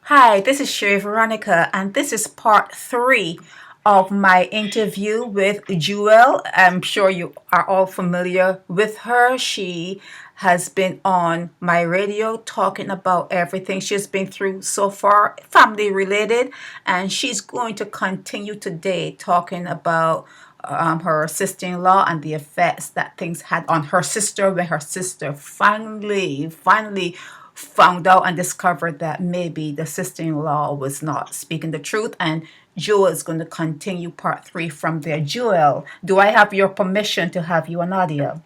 Hi, this is Sherry Veronica, and this is part three of my interview with Juel. I'm sure you are all familiar with her. She has been on my radio talking about everything she's been through so far, family related, and she's going to continue today talking about her sister-in-law and the effects that things had on her sister when her sister finally found out and discovered that maybe the sister-in-law was not speaking the truth. And Joel is going to continue part three from there. Joel, do I have your permission to have you on audio?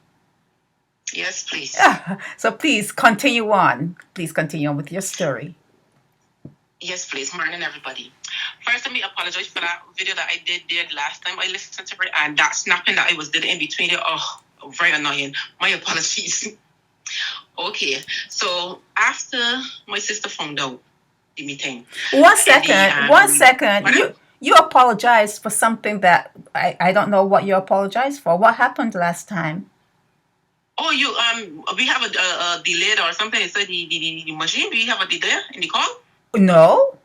Yes, please. Yeah. So please continue on. Please continue on with your story. Yes, please. Morning, everybody. First, let me apologize for that video that I did last time I listened to it, and that snapping that I was did in between it. Oh, very annoying. My apologies. Okay, so after my sister found out the meeting, One in the second. One second. pardon? You apologized for something that I don't know what you apologized for. What happened last time? Oh, we have a delay or something. So the machine. Do you have a delay in the call? No.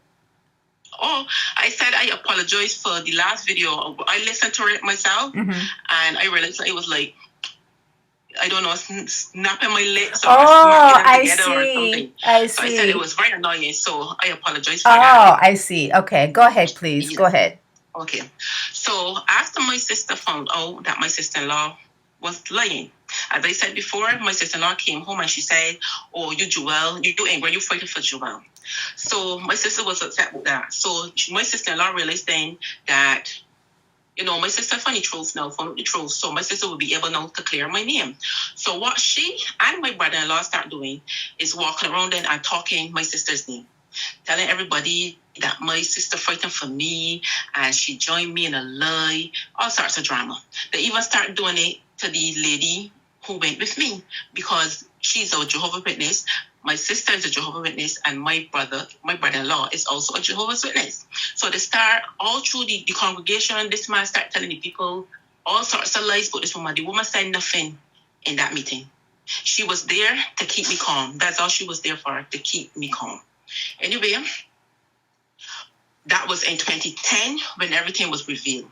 Oh, I said I apologize for the last video. I listened to it myself, and I realized it was like, I don't know, snapping my lips or smacking them together or something. I So I said it see. was very annoying. So I apologize for that. Oh, I see. Okay, go ahead, please. Go Yes. ahead. Okay. So after my sister found out that my sister-in-law was lying, as I said before, my sister-in-law came home and she said, "Oh, you Juel, you angry, you fighting for Juel." So my sister was upset with that. So my sister-in-law realized then that, my sister found the truth now, found out the truth. So my sister will be able now to clear my name. So what she and my brother-in-law start doing is walking around then and talking my sister's name, telling everybody that my sister fighting for me and she joined me in a lie, all sorts of drama. They even start doing it to the lady who went with me because she's a Jehovah Witness. My sister is a Jehovah Witness, and my brother-in-law is also a Jehovah's Witness. So they start all through the congregation. This man start telling the people all sorts of lies about this woman. The woman said nothing in that meeting. She was there to keep me calm. That's all she was there for, to keep me calm. Anyway, that was in 2010 when everything was revealed.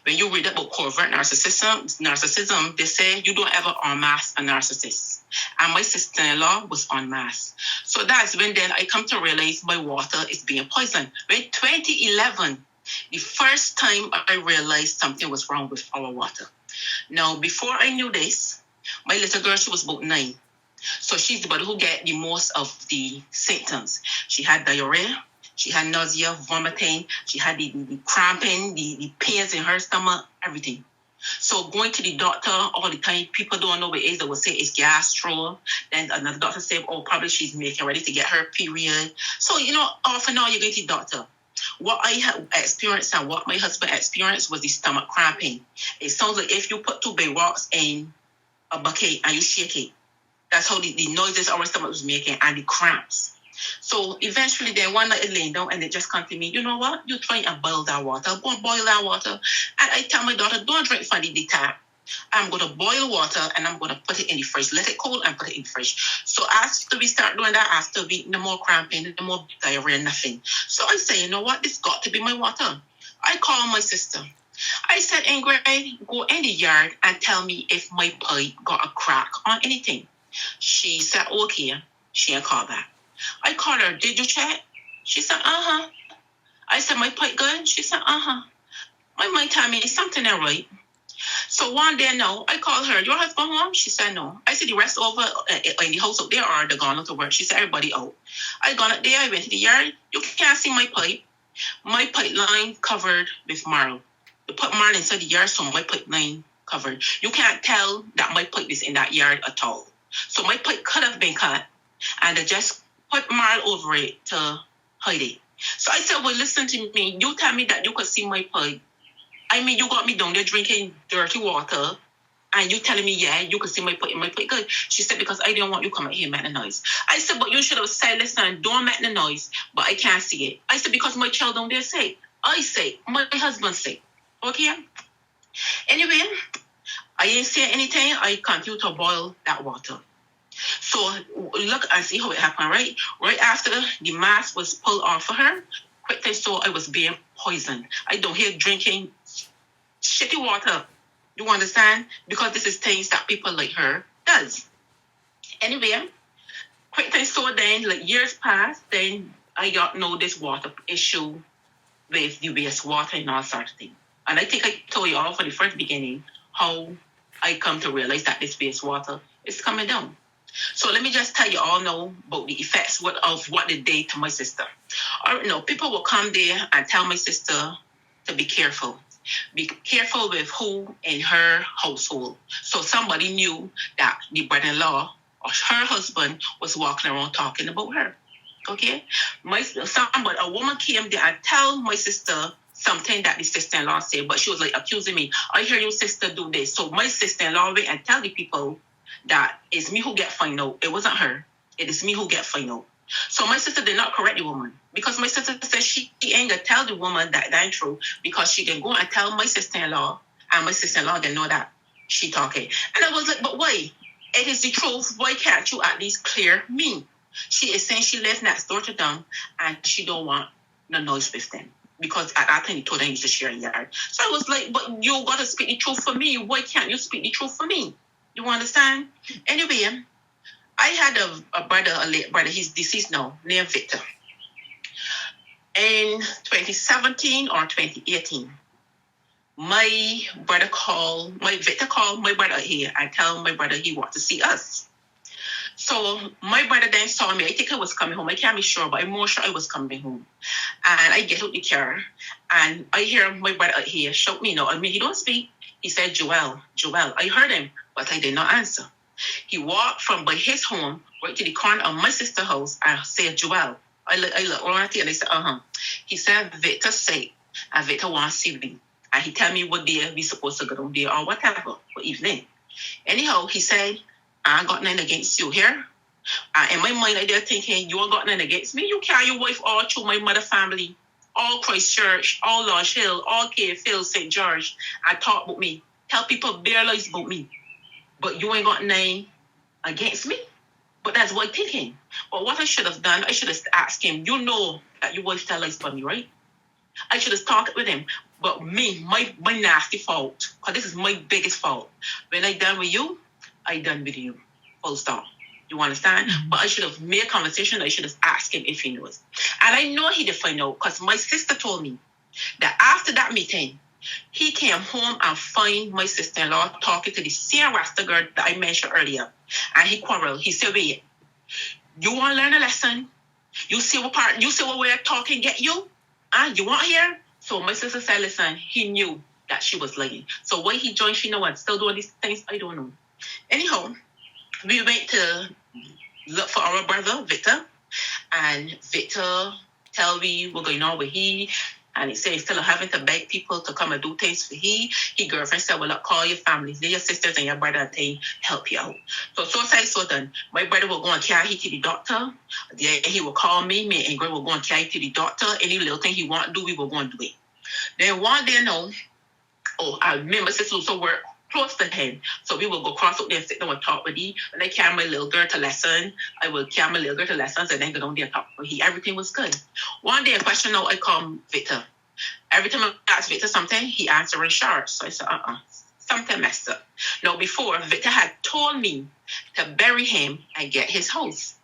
When you read about covert narcissism, they say you don't ever unmask a narcissist. And my sister-in-law was unmasked. So that's when then I come to realize my water is being poisoned. When 2011, the first time I realized something was wrong with our water. Now, before I knew this, my little girl, she was about 9. So she's the one who get the most of the symptoms. She had diarrhea, she had nausea, vomiting, she had the cramping, the pains in her stomach, everything. So going to the doctor all the time, people don't know what it is. They will say it's gastro. Then another doctor said, oh, probably she's making ready to get her period. So, off and on you go to the doctor. What I have experienced and what my husband experienced was the stomach cramping. It sounds like if you put 2 big rocks in a bucket and you shake it, that's how the noises our stomach was making and the cramps. So eventually then one night it laying down and it just come to me, you know what? You try and boil that water. Go and boil that water. And I tell my daughter, don't drink from the tap. I'm going to boil water and I'm going to put it in the fridge. Let it cool and put it in the fridge. So after we start doing that, after a week, no more cramping, no more diarrhea, nothing. So I say, you know what? This got to be my water. I call my sister. I said, Ingrid, go in the yard and tell me if my pipe got a crack or anything. She said, okay. She ain't called back. I called her, did you check? She said, uh-huh. I said, my pipe good? She said, uh-huh. My mind told me something ain't right. So one day now, I called her, your husband home? She said, no. I said, the rest over in the house out there are they gone out to work? She said, everybody out. I gone up there, I went to the yard. You can't see my pipe. My pipeline covered with marl. You put marl inside the yard, so my pipeline covered. You can't tell that my pipe is in that yard at all. So my pipe could have been cut, and I just put marl over it to hide it. So I said, well, listen to me. You tell me that you could see my pipe. I mean, you got me down there drinking dirty water, and you telling me, yeah, you could see my pipe good. She said, because I didn't want you coming here making noise. I said, but you should have said, listen, don't make the noise, but I can't see it. I said, because my child down there sick. I say, my husband sick. Okay? Anyway, I ain't say anything. I continue to boil that water. So look and see how it happened, right? Right after the mask was pulled off of her, quickly saw I was being poisoned. I don't hear drinking shitty water. You understand? Because this is things that people like her does. Anyway, quickly saw then, like years passed, then I got know this water issue with the wastewater and all sorts of things. And I think I told you all from the first beginning how I come to realize that this wastewater is coming down. So let me just tell you all know about the effects of what they did to my sister. People will come there and tell my sister to be careful. Be careful with who in her household. So somebody knew that the brother-in-law or her husband was walking around talking about her. Okay? A woman came there and tell my sister something that the sister-in-law said, but she was like accusing me. I hear your sister do this. So my sister-in-law went and tell the people that it's me who get find out. It wasn't her. It is me who get find out. So my sister did not correct the woman because my sister said she ain't gonna tell the woman that ain't true because she can go and tell my sister-in-law and my sister-in-law can know that she talking. And I was like, but why? It is the truth. Why can't you at least clear me? She is saying she lives next door to them and she don't want no noise with them. Because at that time, he told them he to share a yard. So I was like, but you got to speak the truth for me. Why can't you speak the truth for me? You understand? Anyway, I had a late brother. He's deceased now, named Victor. In 2017 or 2018, Victor called my brother here and tell my brother he want to see us. So my brother then saw me. I think I was coming home. I can't be sure, but I'm more sure I was coming home. And I get out the car, and I hear my brother here shout me now. I mean, he don't speak. He said, Juel. I heard him, but I did not answer. He walked from by his home right to the corner of my sister's house and said, Juel. I look around at it and I said, uh-huh. He said, Victor said, and Victor wants to see me. And he tell me what day we supposed to go down there or whatever for evening. Anyhow, he said, I ain't got nothing against you here. In my mind, I did thinking, you ain't got nothing against me. You carry your wife all through my mother family, all Christchurch, all Lodge Hill, all Cave Hill, St. George, and talk about me. Tell people bare lies about me. But you ain't got nothing against me. But that's what I'm thinking. But what I should have done, I should have asked him, you know that your wife tell lies for me, right? I should have talked with him. But me, my nasty fault, because this is my biggest fault. When I done with you, I done with you. Full stop. You understand? Mm-hmm. But I should have made a conversation. I should have asked him if he knows. And I know he did find out because my sister told me that after that meeting, he came home and find my sister-in-law talking to the same Rasta girl that I mentioned earlier. And he quarreled. He said, wait, you want to learn a lesson? You see what we're talking get you? You want here? So my sister said, listen, he knew that she was lying. So why he joined, she know what, still doing these things, I don't know. Anyhow, we went to look for our brother, Victor. And Victor tell me we're going on with he. And he said he's still having to beg people to come and do things for he. His girlfriend said, well, look, call your families, your sisters and your brother, and they help you out. So done. My brother will go and carry him to the doctor. Then he will call me and Greg will go and carry him to the doctor. Any little thing he want to do, we will go and do it. Then one day, I remember sister also work close to him. So we will go cross out there and sit down and talk with him. And I carry my little girl to lesson. I will carry my little girl to lessons and then go down there and talk with him. Everything was good. One day, a question now, I call Victor. Every time I ask Victor something, he answered short. So I said, something messed up. Now, before, Victor had told me to bury him and get his house.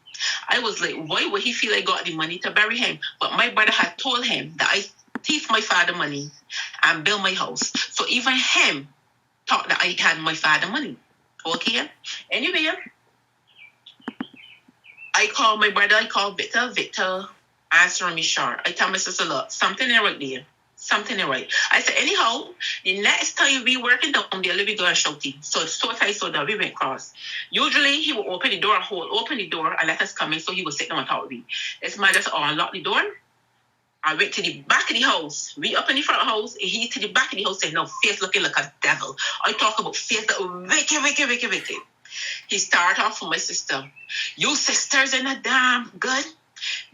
I was like, why would he feel I got the money to bury him? But my brother had told him that I thief my father money and build my house. So even him thought that I had my father money. Okay? Anyway, I called my brother, I called Victor. Victor answering me short. I tell my sister, look, something ain't right there. Something ain't right. I said, anyhow, the next time we working down there, we go and shout him. So that we went cross. Usually he would open the door and let us come in, so he would sit down and talk with me. This man just unlocked the door. I went to the back of the house. We up in the front house, and he to the back of the house said, no, face looking like a devil. I talk about face that wicked. He started off with my sister. You sisters in the damn good.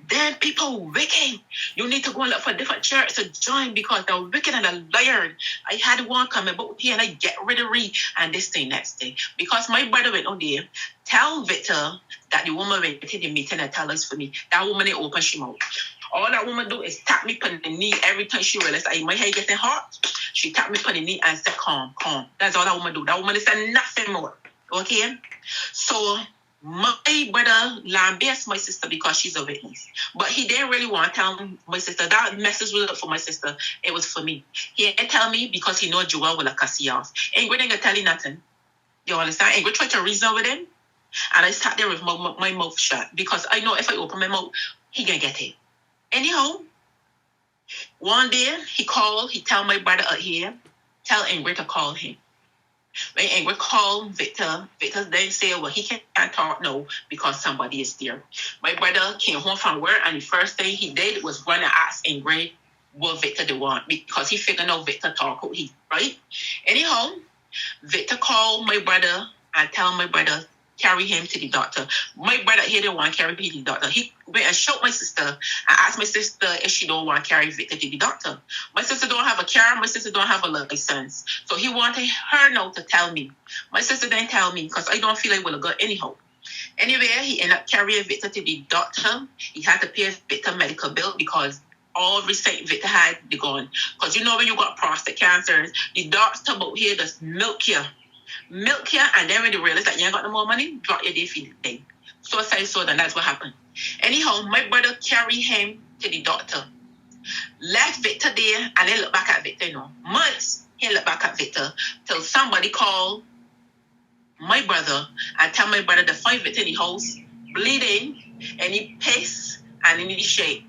Then people wicked. You need to go and look for a different church to join because they're wicked and they're liar. I had one come about here and I get rid of Ree and this thing next day. Because my brother went on there, tell Victor that the woman went to the meeting and tell us for me. That woman ain't open she mouth. All that woman do is tap me on the knee every time she realized my hair getting hot. She tapped me on the knee and said, calm. That's all that woman do. That woman said nothing more. Okay? So my brother lambasts my sister because she's a witness. But he didn't really want to tell my sister. That message was not for my sister. It was for me. He didn't tell me because he know Juel will cuss you off. Ain't going to tell you nothing. You understand? Ain't going to try to reason with him. And I sat there with my mouth shut because I know if I open my mouth, he going to get it. Anyhow, one day he called, he tell my brother out here, tell Ingrid to call him. When Ingrid called Victor then say, well, he can't talk now because somebody is there. My brother came home from work and the first thing he did was run and ask Ingrid what Victor they want because he figured out Victor talk out he, right? Anyhow, Victor called my brother and tell my brother carry him to the doctor. My brother here didn't want to carry him to the doctor. He went and showed my sister and asked my sister if she don't want to carry Victor to the doctor. My sister don't have a car. My sister don't have a license. So he wanted her now to tell me. My sister didn't tell me because I don't feel like we'll go anyhow. Anyway, he ended up carrying Victor to the doctor. He had to pay Victor medical bill because all receipt Victor had, they gone. Because you know when you got prostate cancer, the doctor about here just milk you. And then when they realize that you ain't got no more money, drop your day feed thing. So then that's what happened. Anyhow, my brother carried him to the doctor. Left Victor there and then look back at Victor, months he looked back at Victor till somebody called my brother and tell my brother to find Victor in the house, bleeding, and he piss and in the shape.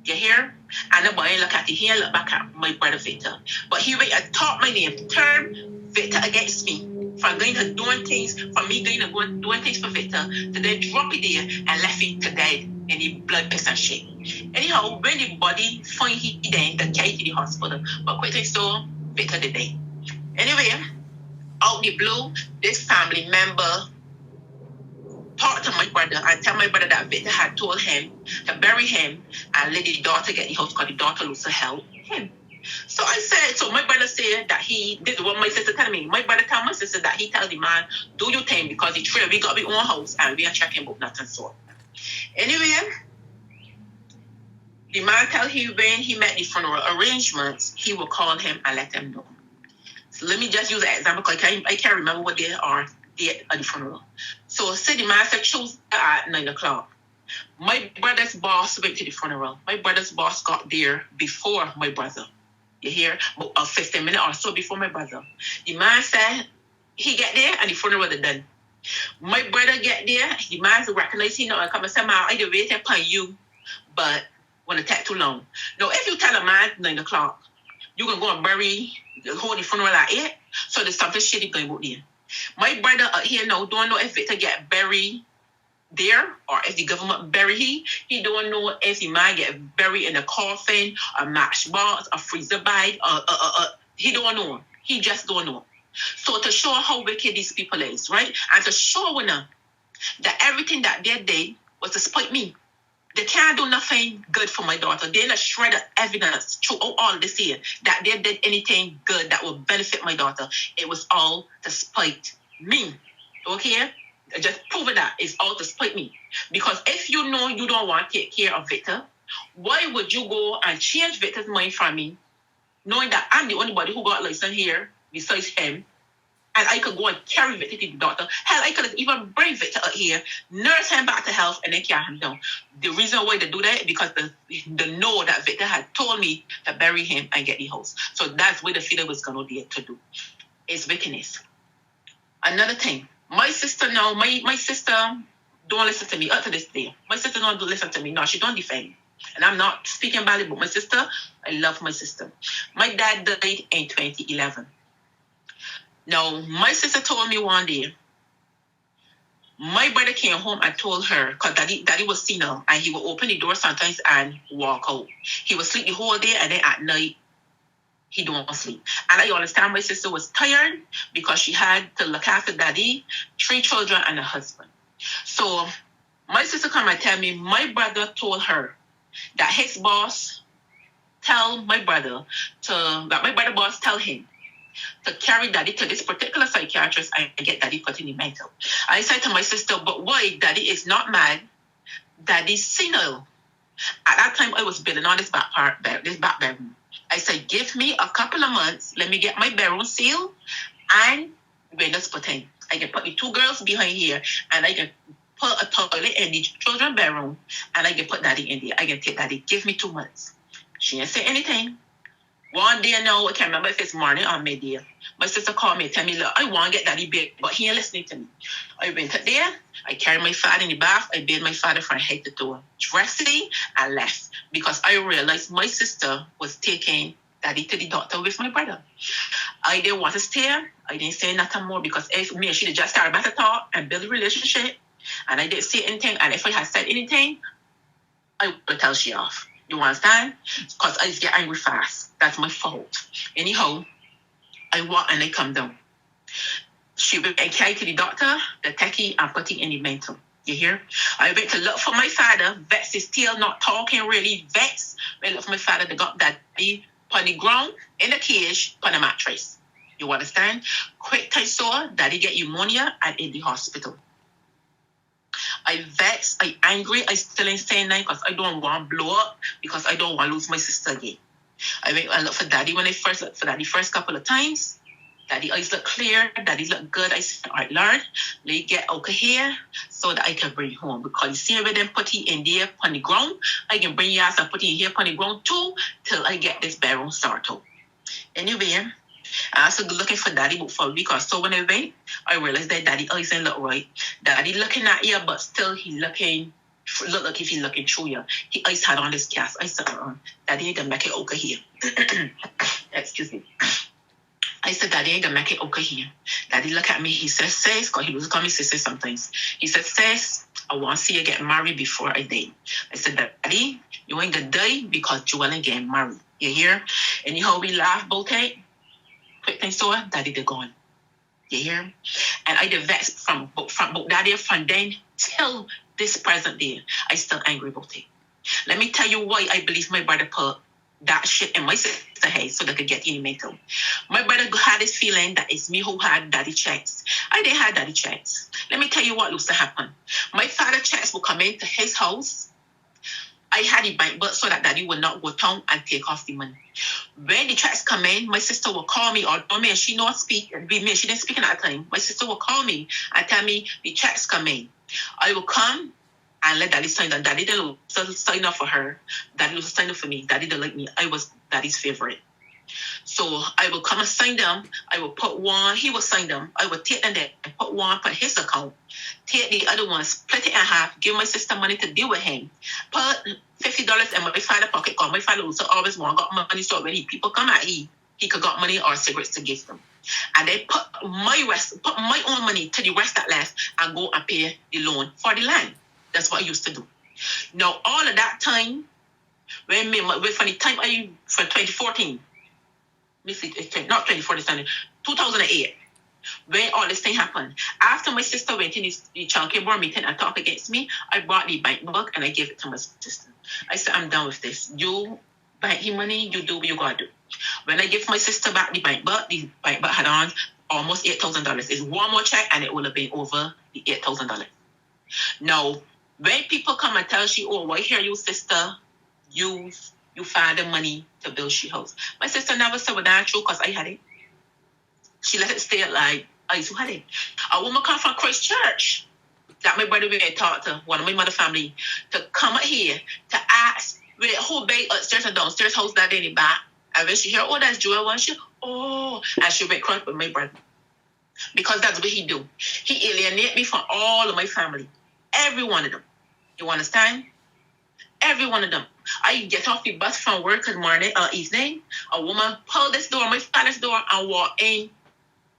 You hear? And the boy look at it, he look back at my brother Victor. But he went and taught my name, turn Victor against me. From going to doing things, from me going to doing things for Victor, to then drop it there and left it to dead in the blood piss and shit. Anyhow, when the body find he then they carry to the hospital, but quickly so Victor did die. Anyway, out the blue, this family member talked to my brother and tell my brother that Victor had told him to bury him and let the daughter get the house because the daughter lose her help him. So I said, so my brother said that this is what my sister tell me. My brother tell my sister that he tell the man, do your thing because it's true, we got our own house and we are checking about nothing so. Anyway, the man tell him when he met the funeral arrangements, he will call him and let him know. So let me just use an example because I can't remember what they are there at the funeral. So say the man said choose at 9 o'clock. My brother's boss went to the funeral. My brother's boss got there before my brother. You hear? About 15 minutes or so before my brother. The man said he get there and the funeral was done. My brother get there, the man recognize him and come and say, man, I did wait upon you, but when it take too long. Now, if you tell a man 9 o'clock, you can go and hold the funeral at 8, so there's something shitty going on there. My brother here now don't know if Victor get buried there or if the government bury he don't know if he might get buried in a coffin, a matchbox, a freezer bag, he don't know. He just don't know. So to show how wicked these people is, right? And to show them that everything that they did was to spite me. They can't do nothing good for my daughter. They're not shred of evidence throughout all this year that they did anything good that will benefit my daughter. It was all to spite me. Okay? Just proving that it's all to spite me. Because if you know you don't want to take care of Victor, why would you go and change Victor's mind from me, knowing that I'm the only body who got license here besides him, and I could go and carry Victor to the doctor. Hell, I could even bring Victor out here, nurse him back to health, and then carry him down. The reason why they do that is because they know that Victor had told me to bury him and get the house. So that's what the feeling was going to be to do. It's wickedness. Another thing, my sister now, my sister don't listen to me up to this day. My sister don't listen to me. No, she don't defend me. And I'm not speaking badly about my sister. I love my sister. My dad died in 2011. Now, my sister told me one day, my brother came home and told her, because daddy was senile, and he would open the door sometimes and walk out. He would sleep the whole day, and then at night, he don't sleep. And I understand my sister was tired because she had to look after daddy, 3 children, and a husband. So My sister come and tell me my brother told her that his boss tell my brother that my brother boss tell him to carry daddy to this particular psychiatrist and get daddy put in the mental. I said to my sister, but why? Daddy is not mad. Daddy's senile. At that time, I was building on this back bedroom. I said, give me a couple of months. Let me get my bedroom sealed and windows put in. I can put the 2 girls behind here and I can put a toilet in the children's bedroom and I can put daddy in there. I can take daddy. Give me 2 months. She didn't say anything. One day now, I can't remember if it's morning or midday. My sister called me and tell me, look, I want to get daddy big, but he ain't listening to me. I went up there, I carried my father in the bath, I bathed my father from head to toe, dressed him, and left. Because I realized my sister was taking daddy to the doctor with my brother. I didn't want to stay. I didn't say nothing more because if me and she just started about to talk and build a relationship, and I didn't say anything, and if I had said anything, I would tell she off. You understand? Because I just get angry fast. That's my fault. Anyhow, I walk and I come down. She went and carried to the doctor, the techie, and put it in the mental. You hear? I went to look for my father. Vex is still not talking really. Vex. I look for my father. They got daddy on the ground, in the cage, on a mattress. You understand? Quick time saw daddy get pneumonia and in the hospital. I vex, I angry, I still ain't saying nothing because I don't want to blow up because I don't want to lose my sister again. I went and looked for daddy when I first looked for daddy first couple of times. Daddy eyes look clear, daddy look good. I said, all right, Lord, let me get over here so that I can bring you home. Because you see where them put you in there on the ground, I can bring you ass and put you in here on the ground too till I get this bedroom started. Anyway, I was looking for daddy book for a week or so. When I went, I realized that daddy eyes ain't look right. Daddy looking at you, but still he look like if he's looking through you. He eyes had on this cast. I said, daddy ain't gonna make it over here. Excuse me. I said, daddy ain't gonna make it over here. Daddy look at me. He says, sis, because he was calling me sis sometimes. He said, sis, I want to see you get married before I die. I said, daddy, you ain't gonna die because Juel ain't getting married. You hear? And you know how we laugh both it? Quick thing so daddy they gone. You hear? And I did vex from daddy from then till this present day. I still angry about it. Let me tell you why I believe my brother put that shit in my sister's head so they could get in the mental. My brother had this feeling that it's me who had daddy checks. I didn't have daddy checks. Let me tell you what used to happen. My father checks would come into his house. I had the bank book so that daddy would not go down and take off the money. When the checks come in, my sister will call me, or me, she not speak, she didn't speak at that time. My sister will call me and tell me the checks come in. I will come and let daddy sign them. Daddy didn't sign up for her. Daddy was sign up for me. Daddy didn't like me. I was daddy's favorite. So I will come and sign them. I will put one. He will sign them. I will take them there and put one, put his account. Take the other one, split it in half. Give my sister money to deal with him. Put $50 in my father's pocket. Cause my father also always got money. So when people come at he could got money or cigarettes to give them. And they put my own money to the rest that left and go and pay the loan for the land. That's what I used to do. Now all of that time, from the time from 2014. Not 2014, 2008, when all this thing happened. After my sister went in the chunky board meeting and talked against me, I brought the bank book and I gave it to my sister. I said, I'm done with this. You bank your money, you do what you gotta do. When I give my sister back the bank book had on almost $8,000. It's one more check and it would have been over the $8,000. Now, when people come and tell you, oh, why here you sister use you find the money to build she house. My sister never said well, that's true because I had it. She let it stay like I used to have it. A woman come from Christchurch that my brother went and talked to one of my mother family to come up here to ask with whole big upstairs and downstairs house that in the back. And when she hear, oh, that's Juel, and she went cry with my brother. Because that's what he do. He alienate me from all of my family. Every one of them. You understand? Every one of them. I get off the bus from work in morning or evening. A woman pull this door, my father's door, and walk in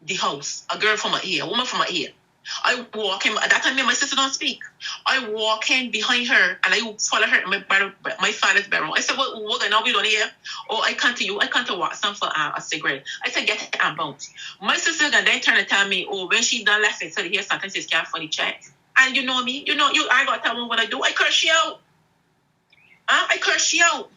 the house. A girl from my ear, a woman from my ear. I walk in. At that time, me and my sister don't speak. I walk in behind her and I follow her in my father's bedroom. I said, "What going on? We don't hear." Oh, I come to you. I come to walk some for a cigarette. I said, "Get it and bounce." My sister then turn and tell me, "Oh, when she done left it, so here sometimes it's can't funny check." And you know me, I got to tell them what I do. I curse you out. I curse you out.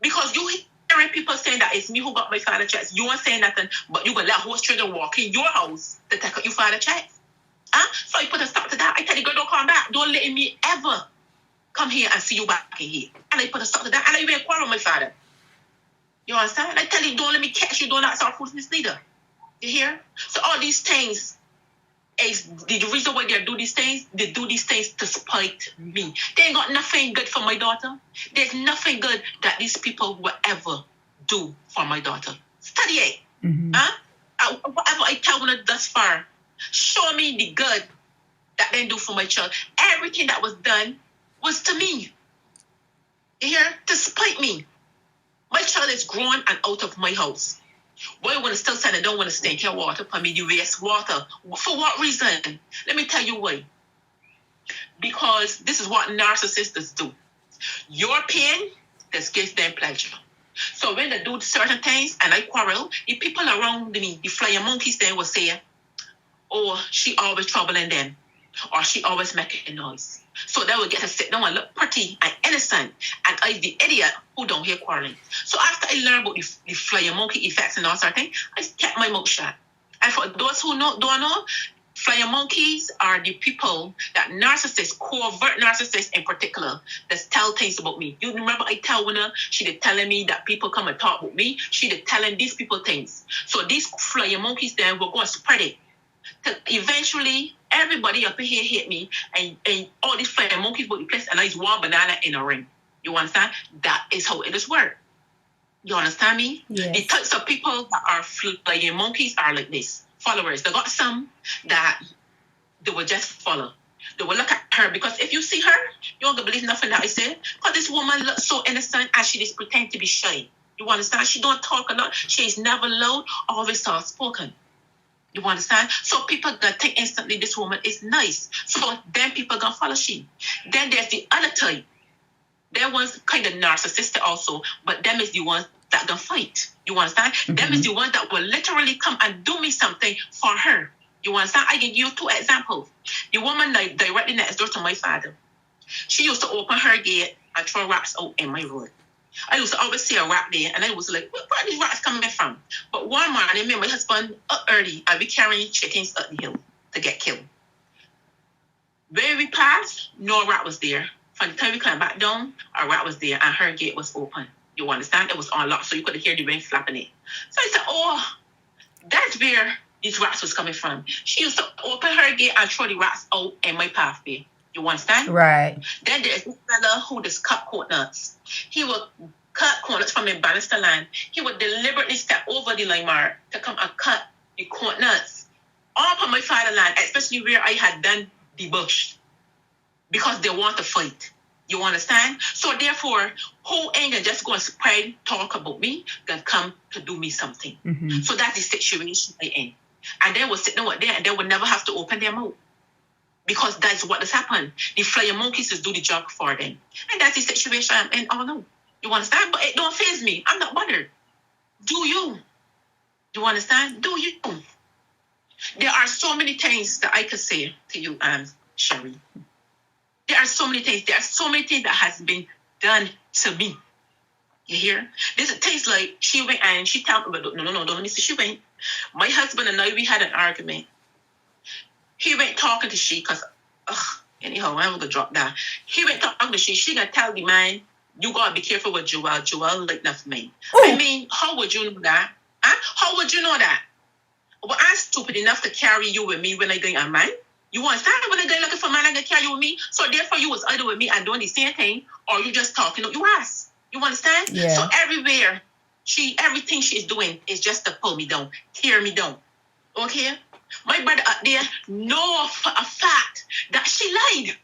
Because you hearing people saying that it's me who got my father checks. You aren't saying nothing, but you gonna let horse trader walk in your house to take out your father checks. So you put a stop to that. I tell you, girl, don't come back. Don't let me ever come here and see you back in here. And I put a stop to that. And I even quarrel with my father. You understand? And I tell you, don't let me catch you. Don't act our foolishness neither. You hear? So all these things is the reason why they do these things. They do these things to spite me. They ain't got nothing good for my daughter. There's nothing good that these people will ever do for my daughter. Study it. Mm-hmm. Whatever I tell them thus far, show me the good that they do for my child. Everything that was done was to me. You hear? To spite me. My child is grown and out of my house. Why you want to still say I don't want to stink your water for me, the waste water? For what reason? Let me tell you why. Because this is what narcissists do. Your pain, this gives them pleasure. So when they do certain things and I quarrel, the people around me, the flying monkeys, they will say, oh, she always troubling them. Or she always making noise. So they will get to sit down and look pretty and innocent. And I'm the idiot who don't hear quarreling. So after I learned about the flying monkey effects and all sort of things, I kept my mouth shut. And for those who don't know, flying monkeys are the people that narcissists, covert narcissists in particular, that tell things about me. You remember I tell Winner, she did telling me that people come and talk about me. She did telling these people things. So these flying monkeys then will go and spread it. Eventually, everybody up here hate me, and all these flying monkeys put the place, and I use one banana in a ring. You understand? That is how it is work. You understand me? Yes. The types of people that are flying monkeys are like this. Followers. They got some that they will just follow. They will look at her, because if you see her, you won't believe nothing that I said. Because this woman looks so innocent and she just pretend to be shy. You understand? She don't talk a lot. She is never loud, always soft spoken. You understand? So people gonna think instantly this woman is nice. So then people gonna follow she. Then there's the other type. That one's kind of narcissistic also, but them is the ones that gonna fight. You understand? Mm-hmm. Them is the ones that will literally come and do me something for her. You understand? I can give you 2 examples. The woman like directly next door to my father. She used to open her gate and throw rocks out in my road. I used to always see a rat there, and I was like, where are these rats coming from? But one morning, me and my husband up early, and we carrying chickens up the hill to get killed. When we passed, no rat was there. From the time we came back down, a rat was there, and her gate was open. You understand? It was unlocked, so you could hear the rain flapping it. So I said, oh, that's where these rats was coming from. She used to open her gate and throw the rats out in my pathway. You understand? Right. Then there's this fella who just cut coconuts. He would cut coconuts from a banister land. He would deliberately step over the line mark to come and cut the coconuts off of my fatherland, especially where I had done the bush, because they want to fight. You understand? So therefore, who ain't gonna just go and spread talk about me, gonna come to do me something. Mm-hmm. So that's the situation I in. And they will sit down there and they will never have to open their mouth. Because that's what has happened. The flying monkeys just do the job for them. And that's the situation I'm in. Oh no. You understand? But it don't faze me. I'm not bothered. Do you? You understand? Do you? There are so many things that I could say to you, Sherry. There are so many things. There are so many things that has been done to me. You hear? There's things like she went and she told me, no, don't let me see. She went. My husband and I, we had an argument. He went talking to she, because, anyhow, I'm going to drop that. He went talking to she. She going to tell the man, you got to be careful with Juel. Juel like enough me. Ooh. I mean, how would you know that? Huh? How would you know that? Well, I'm stupid enough to carry you with me when I going a man. You understand? When I go looking for a man, I'm going to carry you with me. So therefore, you was either with me and doing the same thing, or you just talking up your ass. You understand? Yeah. So everywhere, everything she's doing is just to pull me down, tear me down. Okay? My brother up there know for a fact that she lied.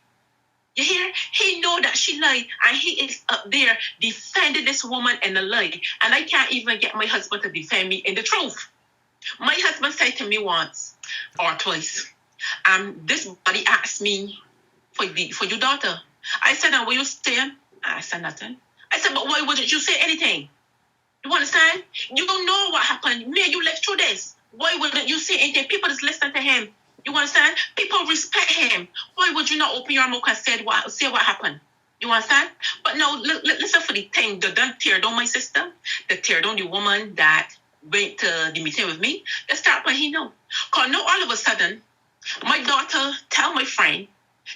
You hear? He know that she lied, and he is up there defending this woman in a lie. And I can't even get my husband to defend me in the truth. My husband said to me once or twice, this body asked me for your daughter. I said, now, will you say? I said nothing. I said, but why wouldn't you say anything? You understand? You don't know what happened. Me and you lived through this. Why wouldn't you say anything? People just listen to him. You understand? People respect him. Why would you not open your mouth and say what happened? You understand? But no, listen for the thing. They don't tear down my sister. They tear down the woman that went to the meeting with me. They start when he know. Because now all of a sudden, my daughter tell my friend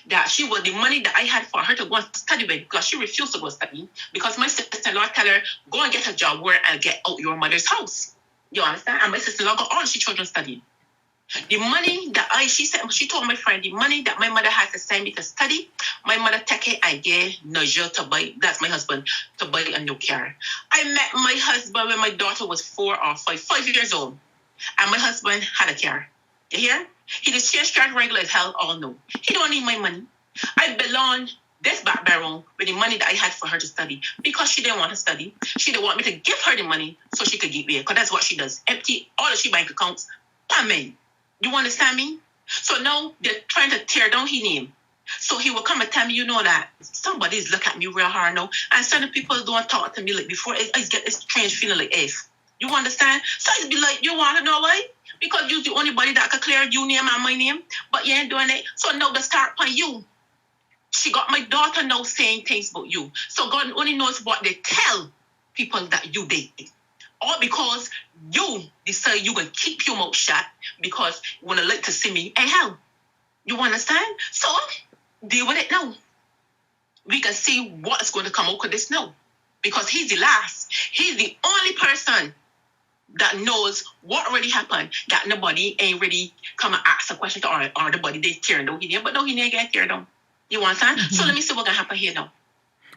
that she was the money that I had for her to go and study with, because she refused to go study, because my sister-in-law tell her, go and get a job where and get out your mother's house. You understand? And my sister-in-law got all she children studying. The money that she told my friend, the money that my mother had to send me to study, my mother take it and gave Nigel to buy, that's my husband, to buy a new car. I met my husband when my daughter was 4 or 5 years old. And my husband had a car. You hear? He just changed car regular as hell, all no. He don't need my money. I belong this back barrel with the money that I had for her to study, because she didn't want to study. She didn't want me to give her the money so she could get me, because that's what she does. Empty all of she bank accounts. Payment. You understand me? So now they're trying to tear down his name. So he will come and tell me, you know that somebody's looking at me real hard now. And certain people don't talk to me like before. I get this strange feeling like if. You understand? So I'd be like, you want to know why? Because you're the only body that can clear your name and my name. But you ain't doing it. So now they start on you. She got my daughter now saying things about you. So God only knows what they tell people that you did. Or because you decide you're going to keep your mouth shut because you want to like to see me in hell. You understand? So, deal with it now. We can see what's going to come out of this now. Because he's the last. He's the only person that knows what already happened, that nobody ain't really come and ask a question to, or the body they tear down. But no, he didn't get tear down. You understand? Mm-hmm. So let me see what's going to happen here now.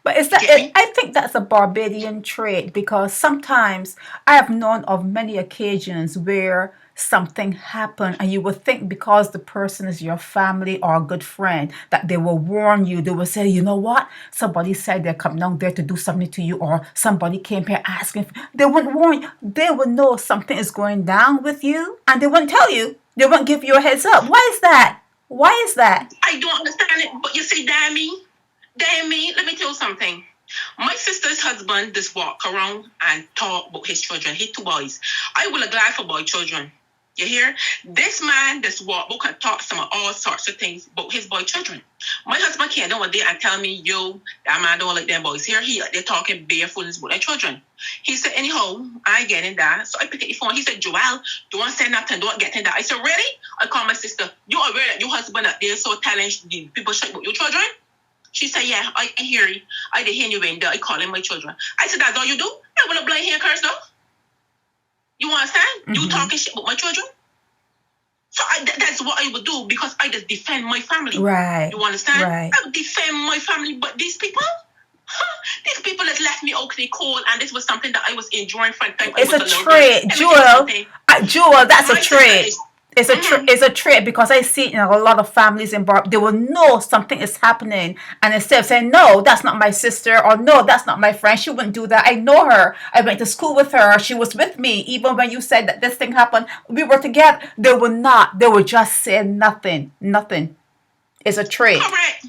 But is that I think that's a Barbadian trait, because sometimes I have known of many occasions where something happened and you would think because the person is your family or a good friend that they will warn you. They will say, you know what? Somebody said they're coming down there to do something to you, or somebody came here asking. They wouldn't warn you. They would know something is going down with you and they wouldn't tell you. They wouldn't give you a heads up. Why is that? Why is that? I don't understand it, but you say, damn me, let me tell you something. My sister's husband just walk around and talk about his children. He 2 boys. I will glad for boy children. You hear? This man just walk and talk some all sorts of things about his boy children. My husband can't one day and tell me, yo, that man don't like them boys here. They're talking barefulness about their children. He said, anyhow, I get in that. So I pick up the phone. He said, Joel, don't say nothing. Don't get in that. I said, really? I call my sister. You aware that your husband up there so telling the people shit about your children? She said, yeah, I can hear you. I did hear you in there. I call in my children. I said, that's all you do? I want to blind here curse though. You understand? Mm-hmm. You talking shit about my children? So that's what I would do, because I just defend my family. Right. You understand? Right. I would defend my family, but these people that left me out in the cold, and this was something that I was enjoying for a time. It's a trait, Juel. That's a trait. It's a trait, because I see it in a lot of families in Barbados. They will know something is happening, and instead of saying, no, that's not my sister, or no, that's not my friend, she wouldn't do that. I know her. I went to school with her. She was with me. Even when you said that this thing happened, we were together. They will not. They will just say nothing. Nothing. It's a trait. Correct.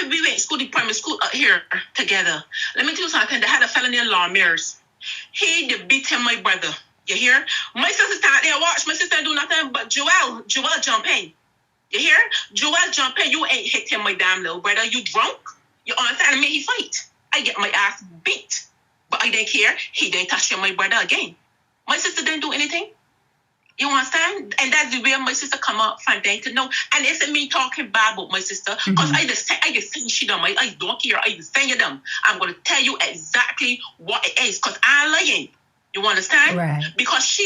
We went to primary school up here together. Let me tell you something. They had a fellow named Lawmers. He did beat him, my brother. You hear? My sister stand there watch. My sister do nothing but Joel jump in. You hear? Joel jump in. You ain't hit him, my damn little brother. You drunk? You understand me? He fight. I get my ass beat. But I didn't care. He didn't touch him, my brother again. My sister didn't do anything. You understand? And that's the way my sister come up from day to know. And it's me talking bad about my sister. Because I just say shit on my, I don't care. I just say them. I'm going to tell you exactly what it is. Because I'm lying. You understand? Right. Because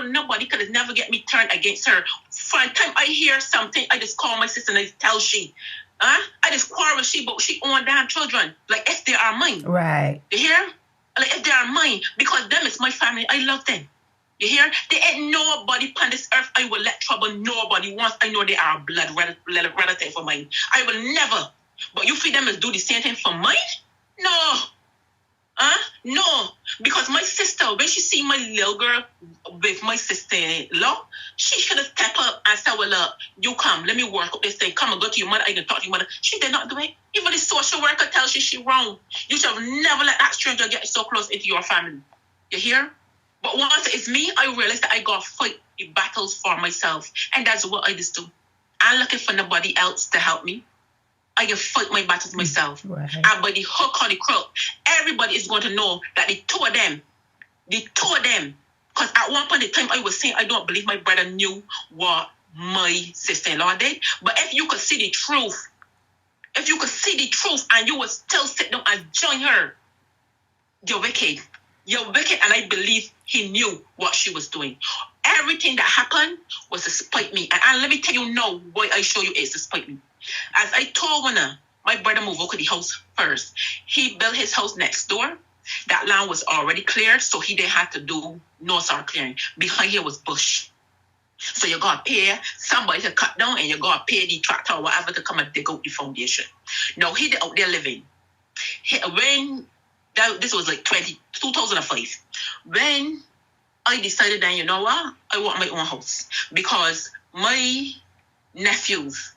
nobody could have never get me turned against her. For a time I hear something, I just call my sister and I tell she. I just quarrel she, but she own damn children. Like, if they are mine. Right. You hear? Like, if they are mine. Because them is my family. I love them. You hear? There ain't nobody on this earth I will let trouble nobody once I know they are blood relative for mine. I will never. But you feel them as do the same thing for mine? No. No, because my sister, when she see my little girl with my sister-in-law, she should have stepped up and said, well, look, you come, let me work up this thing. Come and go to your mother, I can talk to your mother. She did not do it. Even the social worker tells you she wrong. You should have never let that stranger get so close into your family. You hear? But once it's me, I realized that I got to fight the battles for myself. And that's what I just do. I'm looking for nobody else to help me. I can fight my battles myself. Right. And by the hook or the crook, everybody is going to know that the two of them, because at one point in time I was saying I don't believe my brother knew what my sister-in-law did. But if you could see the truth, and you would still sit down and join her, you're wicked. You're wicked, and I believe he knew what she was doing. Everything that happened was to spite me. And let me tell you now why I show you it's to spite me. As I told Winner, my brother moved over to the house first. He built his house next door. That land was already cleared, so he didn't have to do no sort of clearing. Behind here was bush. So you got to pay somebody to cut down, and you got to pay the tractor or whatever to come and dig out the foundation. Now, he out there living. This was like 2005. When I decided that, you know what, I want my own house. Because my nephews,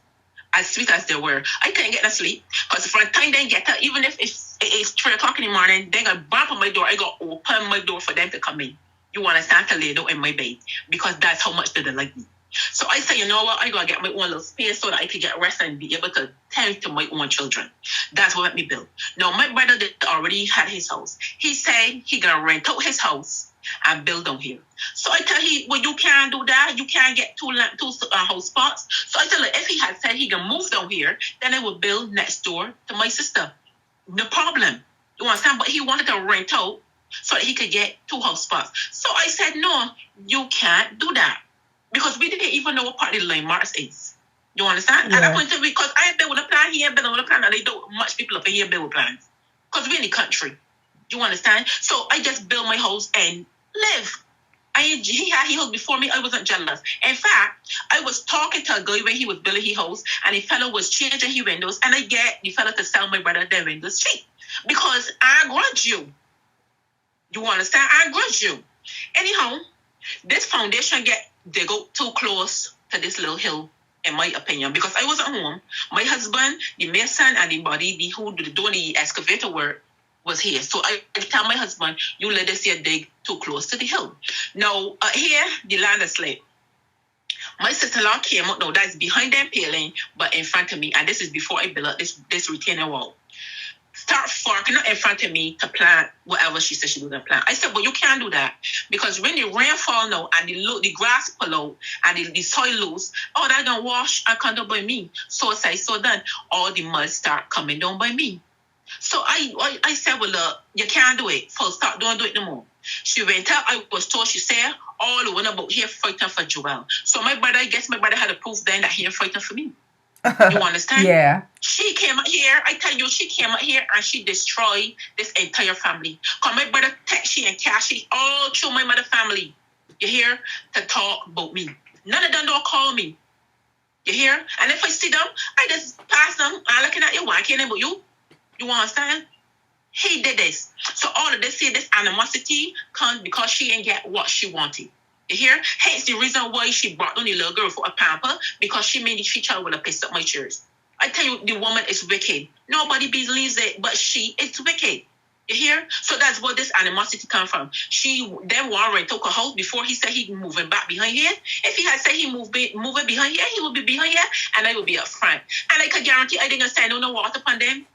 as sweet as they were, I couldn't get no sleep. Because from the time they get up, even if it's 3 o'clock in the morning, they got bump on my door. I got open my door for them to come in. You understand, to lay down in my bed. Because that's how much they like me. So I said, you know what, I got to get my own little space so that I could get rest and be able to tend to my own children. That's what made me build. Now, my brother already had his house. He said he going to rent out his house and build down here. So I tell him, well, you can't do that. You can't get two house spots. So I tell him, if he had said he can move down here, then I would build next door to my sister. No problem. You understand? But he wanted to rent out so that he could get 2 house spots. So I said, no, you can't do that. Because we didn't even know what part of the landmarks is. You understand? Yeah. At that point, because I ain't been with a plan, he ain't been with a plan, and they don't much people up here build with plans. Because we're in the country. You understand? So I just built my house and live. He had his house before me. I wasn't jealous. In fact, I was talking to a guy when he was building his house, and the fellow was changing his windows, and I get the fellow to sell my brother their windows cheap. Because I grudge you. You understand? I grudge you. Anyhow, this foundation they go too close to this little hill, in my opinion, because I wasn't home. My husband, the mason, and the body, who doing the excavator work, was here. So I tell my husband, you let us here dig too close to the hill. Now, here, the land is slick. My sister-in-law came out, now that's behind them paling, but in front of me, and this is before I built up this retaining wall. Start forking in front of me to plant whatever she said she was going to plant. I said, well, you can't do that. Because when the rain fall now and the grass pull out and the soil loose, that's going to wash and come down by me. So I say, so then all the mud start coming down by me. So I said, well, look, you can't do it. So start, don't do it no more. She went up. I was told, she said, all the one about here fighting for Juel. So I guess my brother had a proof then that he ain't fighting for me. You understand? Yeah. She came out here, I tell you, she came out here and she destroyed this entire family. Because my brother text she and Cassie all through my mother family. You hear? To talk about me. None of them don't call me. You hear? And if I see them, I just pass them. I'm looking at you. Why can't I about you? You understand? He did this. So all of this animosity comes because she ain't get what she wanted. You hear? Hence the reason why she brought on the little girl for a pamper, because she made the child with a piece up my chairs. I tell you, the woman is wicked. Nobody believes it, but she is wicked. You hear? So that's where this animosity come from. Then Warren took a house before he said he moving back behind here. If he had said he moving behind here, he would be behind here, and I would be up front. And I could guarantee I didn't stand no water upon them.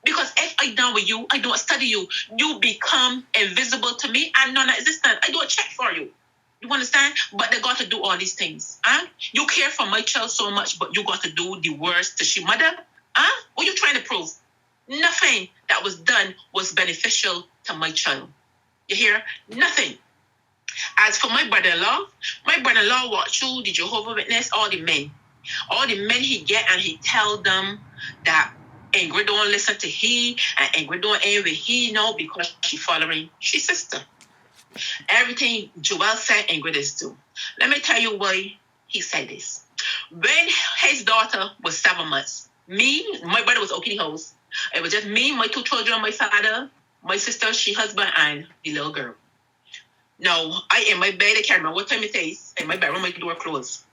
Because if I done with you, I don't study you. You become invisible to me and non-existent. I don't check for you. You understand? But they got to do all these things. You care for my child so much, but you got to do the worst to she mother. What are you trying to prove? Nothing that was done was beneficial to my child. You hear? Nothing. As for my brother-in-law walked through the Jehovah Witness, all the men he get, and he tell them that Ingrid don't listen to he, and Ingrid don't aim with he, no, because she following she sister. Everything Juel said, Ingrid is do. Let me tell you why he said this. When his daughter was 7 months, my brother was okay in the house. It was just me, my 2 children, my father, my sister, she husband, and the little girl. Now, I in my bed, I can't remember what time it is, in my bedroom, my door closed.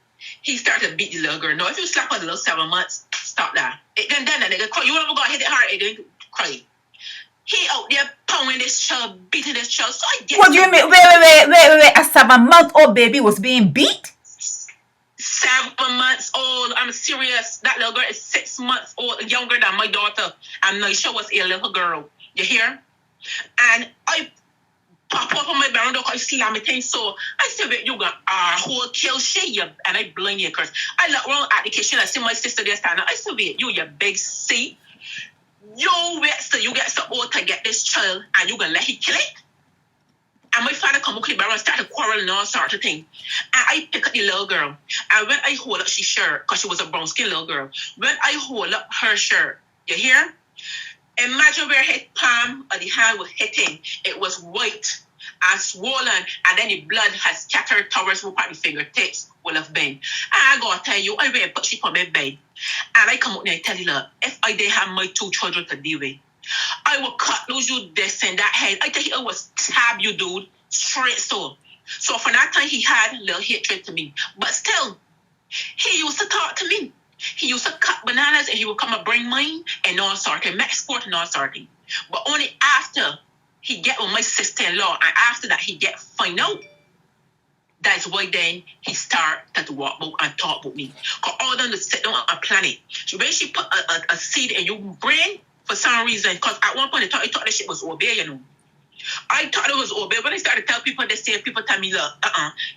He started to beat the little girl. Now, if you slap her the little 7 months, stop that. It then that nigga cry. You never got hit it hard, it didn't cry. He out there throwing this child, beating this child. So I get. What do you mean? Wait. A 7-month-old baby was being beat? 7 months old. I'm serious. That little girl is 6 months old, younger than my daughter. And Nisha was a little girl. You hear? And I pop up on my barrel, I slam it in. So I said, wait, you got our whole kill she, and I blame you, curse. I look around at the kitchen, I see my sister there standing. I said, wait, you big C. You wait till you get so old to get this child, and you gonna let him kill it? And my father come up to the barrel and started quarreling and all sorts of things. And I pick up the little girl. And when I hold up she shirt, because she was a brown skin little girl, when I hold up her shirt, you hear? Imagine where her palm or the hand was hitting. It was white and swollen, and then the blood has scattered towards where the fingertips will have been. And I gotta tell you, I went and put she on my bed. And I come out there and tell you, look, if I did have my 2 children to deal with, I will cut loose you this and that head. I tell you, I will stab you, dude, straight so. So from that time, he had a little hatred to me. But still, he used to talk to me. He used to cut bananas and he would come and bring mine and all sorts of export and all sorts. But only after he get with my sister-in-law and after that he get find out. That's why then he started to walk about and talk about me. Because all them to sit down and plan it. When she put a seed in your brain, for some reason, because at one point I thought that shit was obey, you know. I thought it was obey. When I started to tell people, they say, people tell me, look,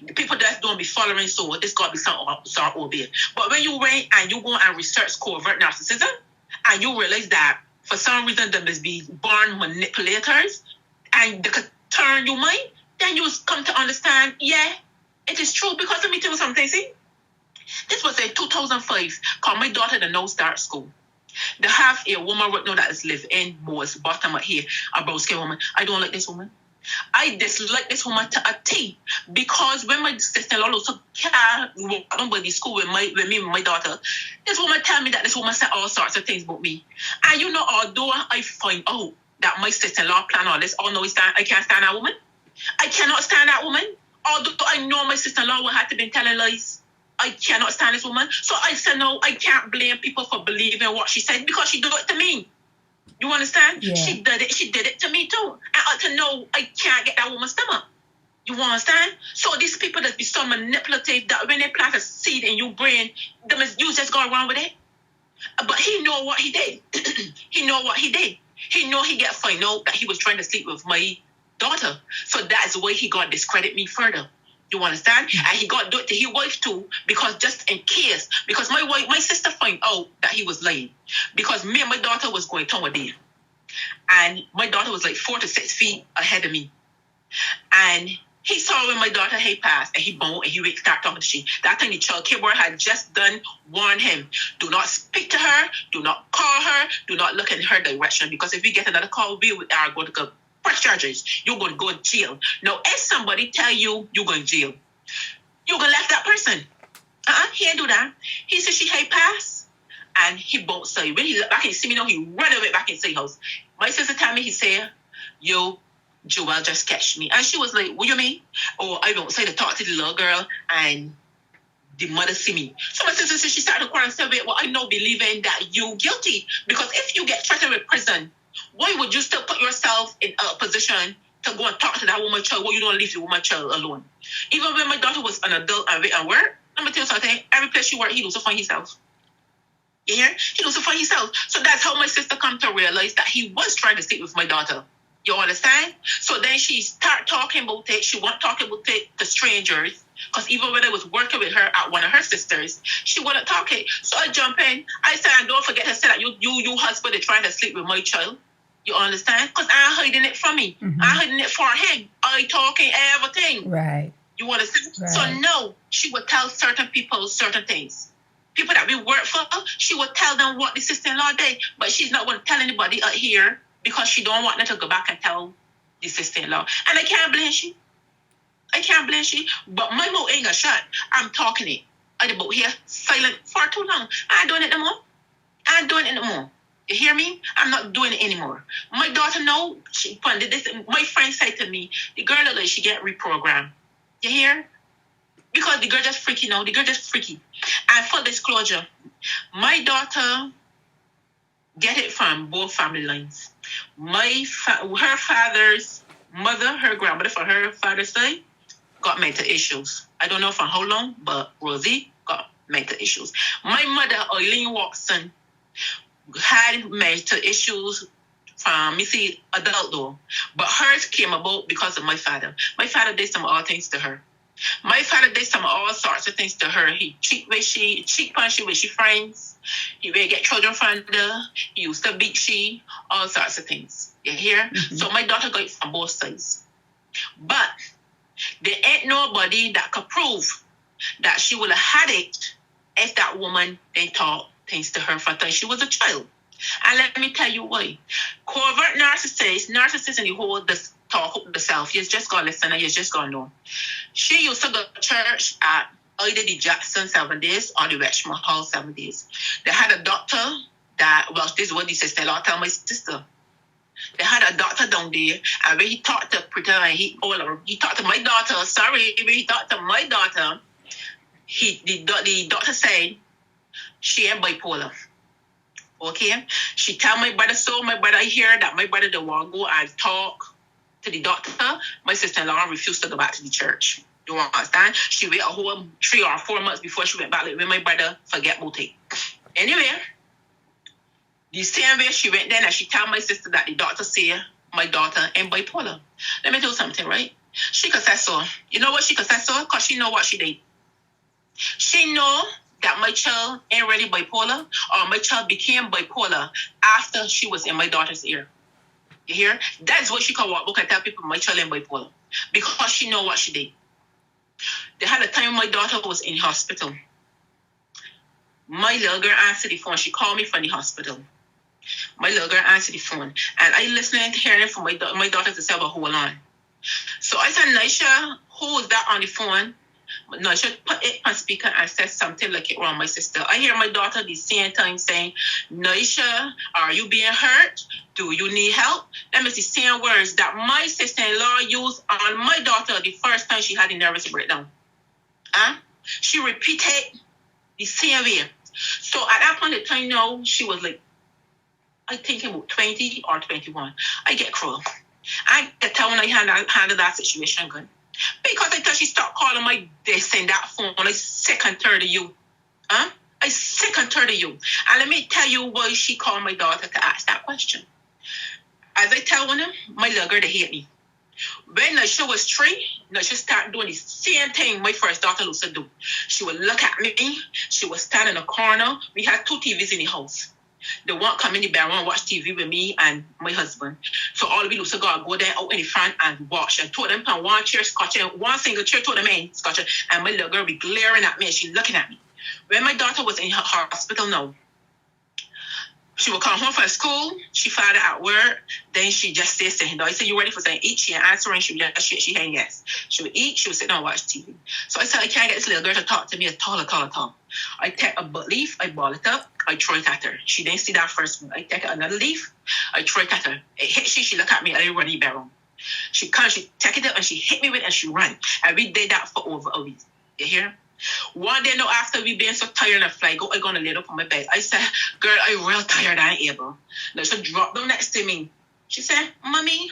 the people that don't be following, so this got to be some obey. But when you went and you go and research covert narcissism, and you realize that for some reason there must be born manipulators, and they could turn your mind, then you come to understand, yeah, it is true. Because let me tell you something, see? This was in 2005, because my daughter did not start school. They have a woman right now that is live in Bo's bottom of here, a brown skin woman. I don't like this woman. I dislike this woman to a T, because when my sister-in-law also walked on by the school with me and my daughter, this woman tell me that this woman said all sorts of things about me. And you know, although I find out that my sister-in-law plan all this, I can't stand that woman. I cannot stand that woman. Although I know my sister-in-law will have to be telling lies. I cannot stand this woman. So I said, no, I can't blame people for believing what she said, because she did it to me. You understand? Yeah. She did it to me too. And I to know I can't get that woman's stomach. You understand? So these people that be so manipulative that when they plant a seed in your brain, you just go around with it. But he know what he did. He know what he did. He know he get find out that he was trying to sleep with my daughter. So that's why he got discredit me further. You understand? And he got do it to his wife too, because just in case, because my sister find out that he was lying, because me and my daughter was going to a day, and my daughter was like 4 to 6 feet ahead of me, and he saw when my daughter had passed, and he bowed and he started talking to she. That time the child care board had just done warn him, do not speak to her, do not call her, do not look in her direction, because if we get another call, we are going to go press charges. You're going to go to jail. Now, if somebody tell you you're going to jail, you're going to left that person. He didn't do that. He said she had passed, and he won't say. When he look back and see me now, he run away back in the house. My sister tell me, he said, yo, Juel just catch me. And she was like, what you mean? Oh, I don't say to talk to the little girl, and the mother see me. So my sister said, she started to cry and said, well, I know believing that you guilty, because if you get threatened with prison, why would you still put yourself in a position to go and talk to that woman child? Well, you don't leave the woman child alone. Even when my daughter was an adult and work, let me tell you something, every place she worked, he also find himself. You hear? He also find himself. So that's how my sister come to realize that he was trying to sleep with my daughter. You understand? So then she start talking about it. She won't talk about it to strangers. Because even when I was working with her at one of her sisters, she wouldn't talk it. So I jump in. I said, and don't forget to say that you husband is trying to sleep with my child. You understand? Because I'm hiding it from me. Mm-hmm. I'm hiding it for him. I talking everything. Right. You understand? Right. So no, she would tell certain people certain things. People that we work for, she would tell them what the sister-in-law did. But she's not going to tell anybody out here, because she don't want them to go back and tell the sister-in-law. And I can't blame she. I can't blame she. But my mouth ain't got shut. I'm talking it. I'm about here silent for too long. I ain't doing it no more. I ain't doing it no more. You hear me? I'm not doing it anymore. My daughter know. She funded this. My friend said to me, the girl look like she get reprogrammed. You hear? Because the girl just freaky now. The girl just freaky. And for disclosure, my daughter get it from both family lines. Her father's mother, her grandmother for her father's side, got mental issues. I don't know for how long, but Rosie got mental issues. My mother, Eileen Watson, had mental issues from, adult though. But hers came about because of my father. My father did some odd things to her. My father did some all sorts of things to her. He cheat with she friends. He would get children from her. He used to beat she, all sorts of things. You hear? Mm-hmm. So my daughter got it from both sides. But there ain't nobody that could prove that she would have had it if that woman didn't talk things to her from the time she was a child. And let me tell you why. Covert narcissists in the whole this talk up the self. You just gotta listen and you just gotta know. She used to go to church at either the Jackson 7 days or the Richmond Hall 7 days. They had a doctor that, well, this is what the sister-in-law tell my sister. They had a doctor down there, and when he talked to pretend he talked to my daughter, when he talked to my daughter, the doctor said she ain't bipolar. Okay? She tell my brother, so my brother hear that my brother don't want to go and talk to the doctor. My sister-in-law refused to go back to the church. You understand? She wait a whole 3 or 4 months before she went back, like when my brother forget about it. Anyway, the same way she went then and she tell my sister that the doctor say my daughter ain't bipolar. Let me tell you something, right? She could say so. You know what she could say so? Because she know what she did. She know that my child ain't really bipolar, or my child became bipolar after she was in my daughter's ear. You hear? That's what she can walk book and tell people my child ain't bipolar. Because she know what she did. They had a time my daughter was in hospital. My little girl answered the phone. She called me from the hospital. My little girl answered the phone. And I listening to hearing from my daughter to say, well, hold on. So I said, Nisha, who was that on the phone? Nisha put it on speaker and said something like it wrong, my sister. I hear my daughter the same time saying, Nisha, are you being hurt? Do you need help? That means the same words that my sister-in-law used on my daughter the first time she had a nervous breakdown. She repeated the same way. So at that point in time now, she was like, I think about 20 or 21. I get cruel. I get tell when I handle that situation good. Because I thought she stopped calling my this and that phone. I sick and tired of you. I sick and tired of you. And let me tell you why she called my daughter to ask that question. As I tell one of them, my little girl, they hate me. When Nisha was 3, Nisha started doing the same thing my first daughter used to do. She would look at me. She would stand in a corner. We had 2 TVs in the house. They won't come in the bedroom and watch TV with me and my husband. So all we used to go there out in the front and watch. And 2 of them on one chair scotching, one single chair, 2 of them in scotching. And my little girl be glaring at me and she looking at me. When my daughter was in her hospital now, she would come home from school, she father at work, then she just stay sitting down. I said, you ready for something? Eat? She answering, she would just she saying yes. She would eat, she would sit down and watch TV. So I said, I can't get this little girl to talk to me at all. I take a leaf, I ball it up, I throw it at her. She didn't see that first one. I take another leaf, I throw it at her. It hit she look at me, I run in the bedroom. She take it up and she hit me with it and she ran. And we did that for over a week. You hear? One day now after we being so tired and fly, I gonna lay up on my bed. I said, girl, I'm real tired, I ain't able. Now she dropped down next to me. She said, Mommy,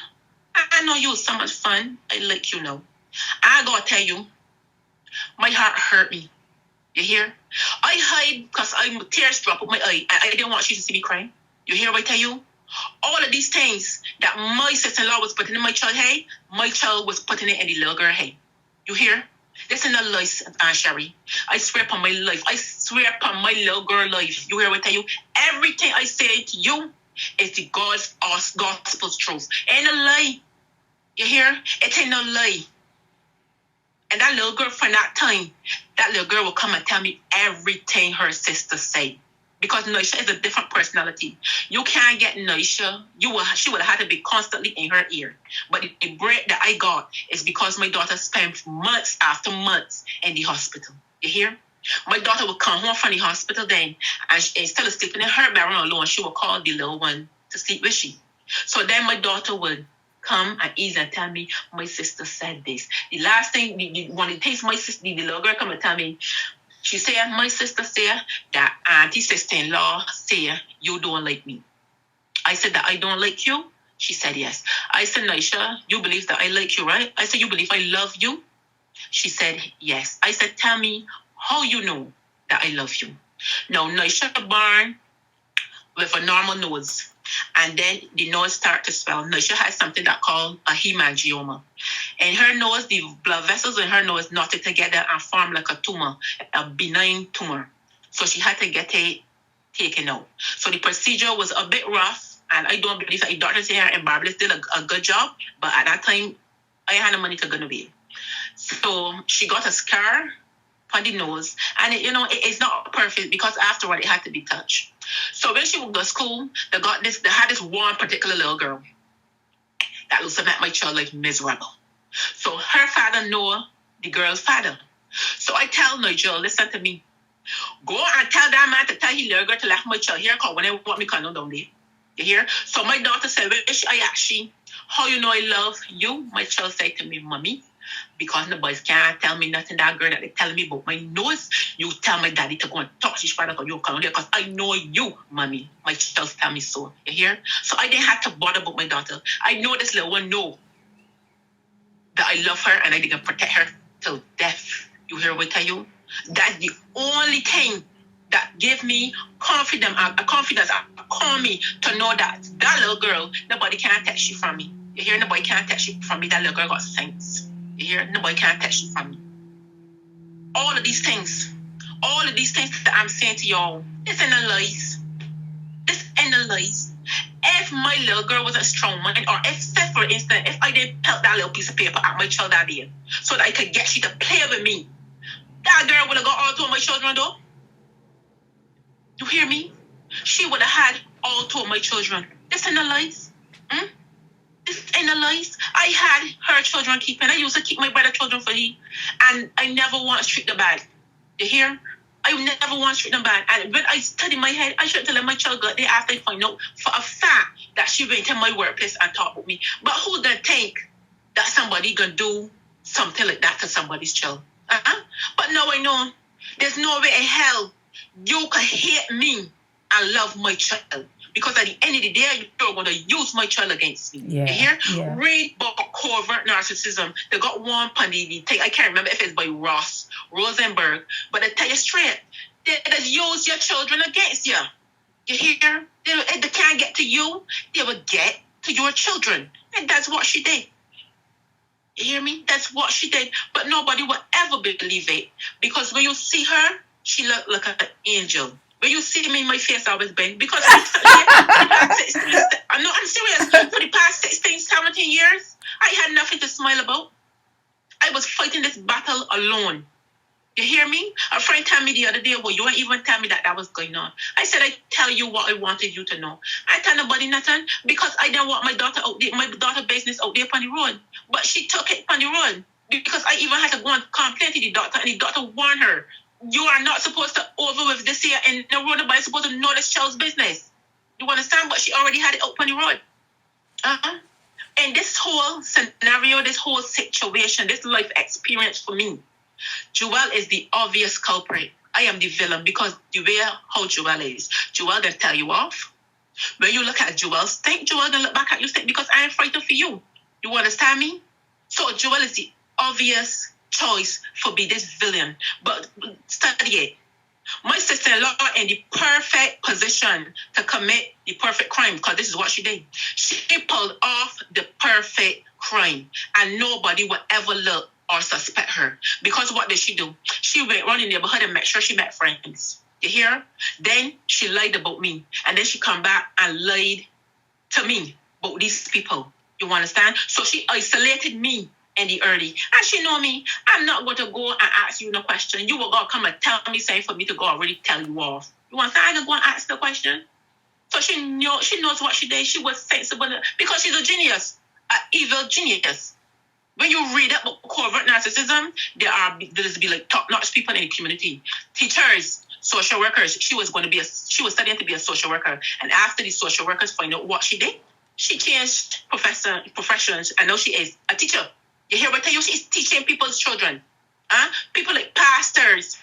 I know you was so much fun. I like you now. I gotta tell you, my heart hurt me. You hear? I hide because tears drop up my eye. I didn't want you to see me crying. You hear what I tell you? All of these things that my sister-in-law was putting in my child's head, my child was putting it in the little girl's head. You hear? This is not life, Aunt Sherry. I swear upon my life. I swear upon my little girl life. You hear what I tell you? Everything I say to you is the God's gospel's truth. Ain't a lie. You hear? It ain't no lie. And that little girl from that time, that little girl will come and tell me everything her sister say. Because Nisha is a different personality. You can't get Nisha. She would have had to be constantly in her ear. But the break that I got is because my daughter spent months after months in the hospital. You hear? My daughter would come home from the hospital then, and instead of sleeping in her bedroom alone, she would call the little one to sleep with she. So then my daughter would come and ease and tell me, my sister said this. The last thing, one of the things my sister, the little girl come and tell me, she said, my sister said that auntie sister-in-law said you don't like me. I said that I don't like you. She said yes. I said, Naisha, you believe that I like you, right? I said, you believe I love you? She said yes. I said, tell me how you know that I love you. Now, Naisha born with a normal nose. And then the nose start to swell. Naisha has something that called a hemangioma. In her nose, the blood vessels in her nose knotted together and formed like a tumor, a benign tumor. So she had to get it taken out. So the procedure was a bit rough. And I don't believe that the doctors here in Barbados did a good job. But at that time, I had the money to go away. So she got a scar on the nose. And, it's not perfect because afterward it had to be touched. So when she went to school, they had this one particular little girl that used to make my child like miserable. So her father know the girl's father. So I tell Nigel, listen to me. Go and tell that man to tell his little girl to let my child here because when I want me condom down there. You hear? So my daughter said, I actually, how you know I love you? My child said to me, Mommy, because the boys can't tell me nothing. That girl that they telling me about my nose, you tell my daddy to go and talk to his father because you come here because I know you, Mommy. My child tell me so. You hear? So I didn't have to bother about my daughter. I know this little one know that I love her and I didn't protect her till death. You hear what I tell you? That's the only thing that gave me confidence, call me to know that little girl, nobody can take she from me. You hear? Nobody can take she from me. That little girl got sense. You hear? Nobody can take she from me. All of these things that I'm saying to y'all, this ain't a lies. This ain't a lies. If my little girl was a strong man, or if, say for instance, if I didn't pelt that little piece of paper at my child that day, so that I could get she to play with me, that girl would have got all two of my children though. You hear me? She would have had all two of my children. This ain't a lies. This ain't a lies. I had her children keeping. I used to keep my brother children for he. And I never once treat them bad. You hear? I never once treat them bad. And when I study my head, I should tell my child got there after I find out for a fact that she went in my workplace and talked with me. But who gonna think that somebody gonna do something like that to somebody's child? But now I know there's no way in hell you can hate me and love my child. Because at the end of the day, you're going to use my child against me. Yeah, you hear? Yeah. Read book Covert Narcissism. They got one on the thing. I can't remember if it's by Rosenberg. But I tell you straight, they use your children against you. You hear? If they can't get to you, they will get to your children. And that's what she did. You hear me? That's what she did. But nobody will ever believe it. Because when you see her, she looked like an angel. When you see me, my face always bent. Because I'm serious. For the past 16, 17 years, I had nothing to smile about. I was fighting this battle alone. You hear me? A friend told me the other day, well, you ain't even tell me that was going on. I said, I tell you what I wanted you to know. I tell nobody nothing because I didn't want my daughter out there, my daughter business out there on the road. But she took it on the road because I even had to go and complain to the doctor, and the doctor warned her, you are not supposed to over with this here and the road, nobody's supposed to know this child's business. You understand? But she already had it out on the road. And this whole scenario, this whole situation, this life experience for me, Juel is the obvious culprit. I am the villain because the way how Juel is. Juel gonna tell you off. When you look at Juel stink, Juel gonna look back at you stink because I am frightened for you. You understand me? So Juel is the obvious choice for be this villain. But study it. My sister-in-law in the perfect position to commit the perfect crime because this is what she did. She pulled off the perfect crime and nobody would ever look or suspect her. Because what did she do? She went around in the neighborhood and made sure she met friends. You hear? Then she lied about me. And then she come back and lied to me about these people. You understand? So she isolated me in the early. And she know me. I'm not going to go and ask you no question. You will go come and tell me something for me to go already tell you off. You understand? I can go and ask the question. So she knows what she did. She was sensible because she's a genius. An evil genius. When you read about covert narcissism, there's be like top-notch people in the community. Teachers, social workers. She was studying to be a social worker. And after the social workers find out what she did, she changed professions, and now she is a teacher. You hear what I tell you? She's teaching people's children. People like pastors,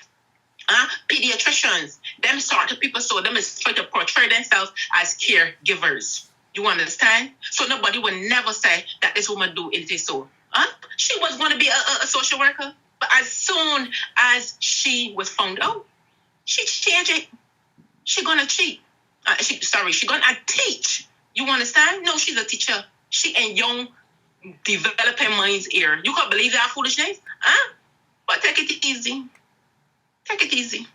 pediatricians, them sort of people, so them is trying to portray themselves as caregivers. You understand? So nobody would never say that this woman do anything so. Huh? She was going to be a social worker. But as soon as she was found out, she changed it. She going to cheat. She going to teach. You understand? No, she's a teacher. She in young, developing minds here. You can't believe that foolishness? Huh? But take it easy. Take it easy.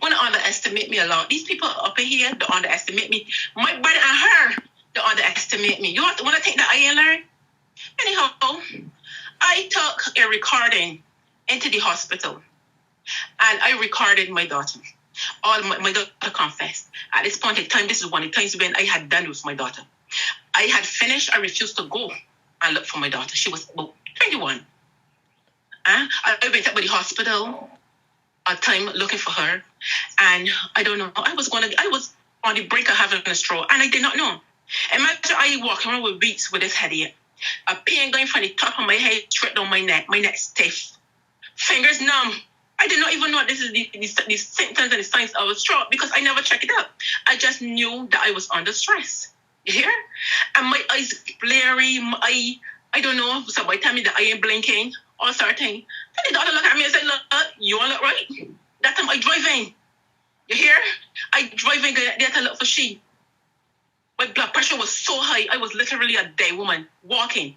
Want to underestimate me a lot. These people up in here, they underestimate me. My brother and her, they underestimate me. You want to think that I ain't learned? Anyhow, I took a recording into the hospital, and I recorded my daughter. All my daughter confessed. At this point in time, this is one of the times when I had done with my daughter. I had finished. I refused to go and look for my daughter. She was about 21. I went up to the hospital a time looking for her, and I don't know. I was on the brink of having a stroke, and I did not know. Imagine I walking around with weeks with this headache, a pain going from the top of my head straight down my neck stiff, fingers numb. I did not even know this is the symptoms and the signs of a stroke because I never checked it out. I just knew that I was under stress. You hear? And my eyes blurry. I don't know. Somebody tell me that I ain't blinking. All sort of thing. Then the doctor look at me and said, "Look, you all look right." That time I driving. You hear? I driving there to look for she. My blood pressure was so high. I was literally a dead woman walking.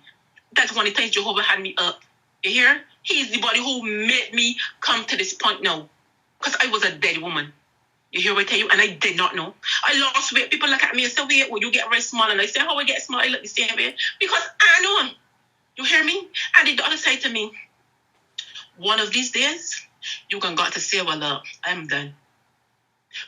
That's one of the times Jehovah had me up. You hear? He's the body who made me come to this point now. Because I was a dead woman. You hear what I tell you? And I did not know. I lost weight. People look at me and say, "Wait, well, you get very small." And I say, "How I get small? I look the same way." Because I know. You hear me? And the doctor said to me, "One of these days, you're going to got to say, well, I'm done."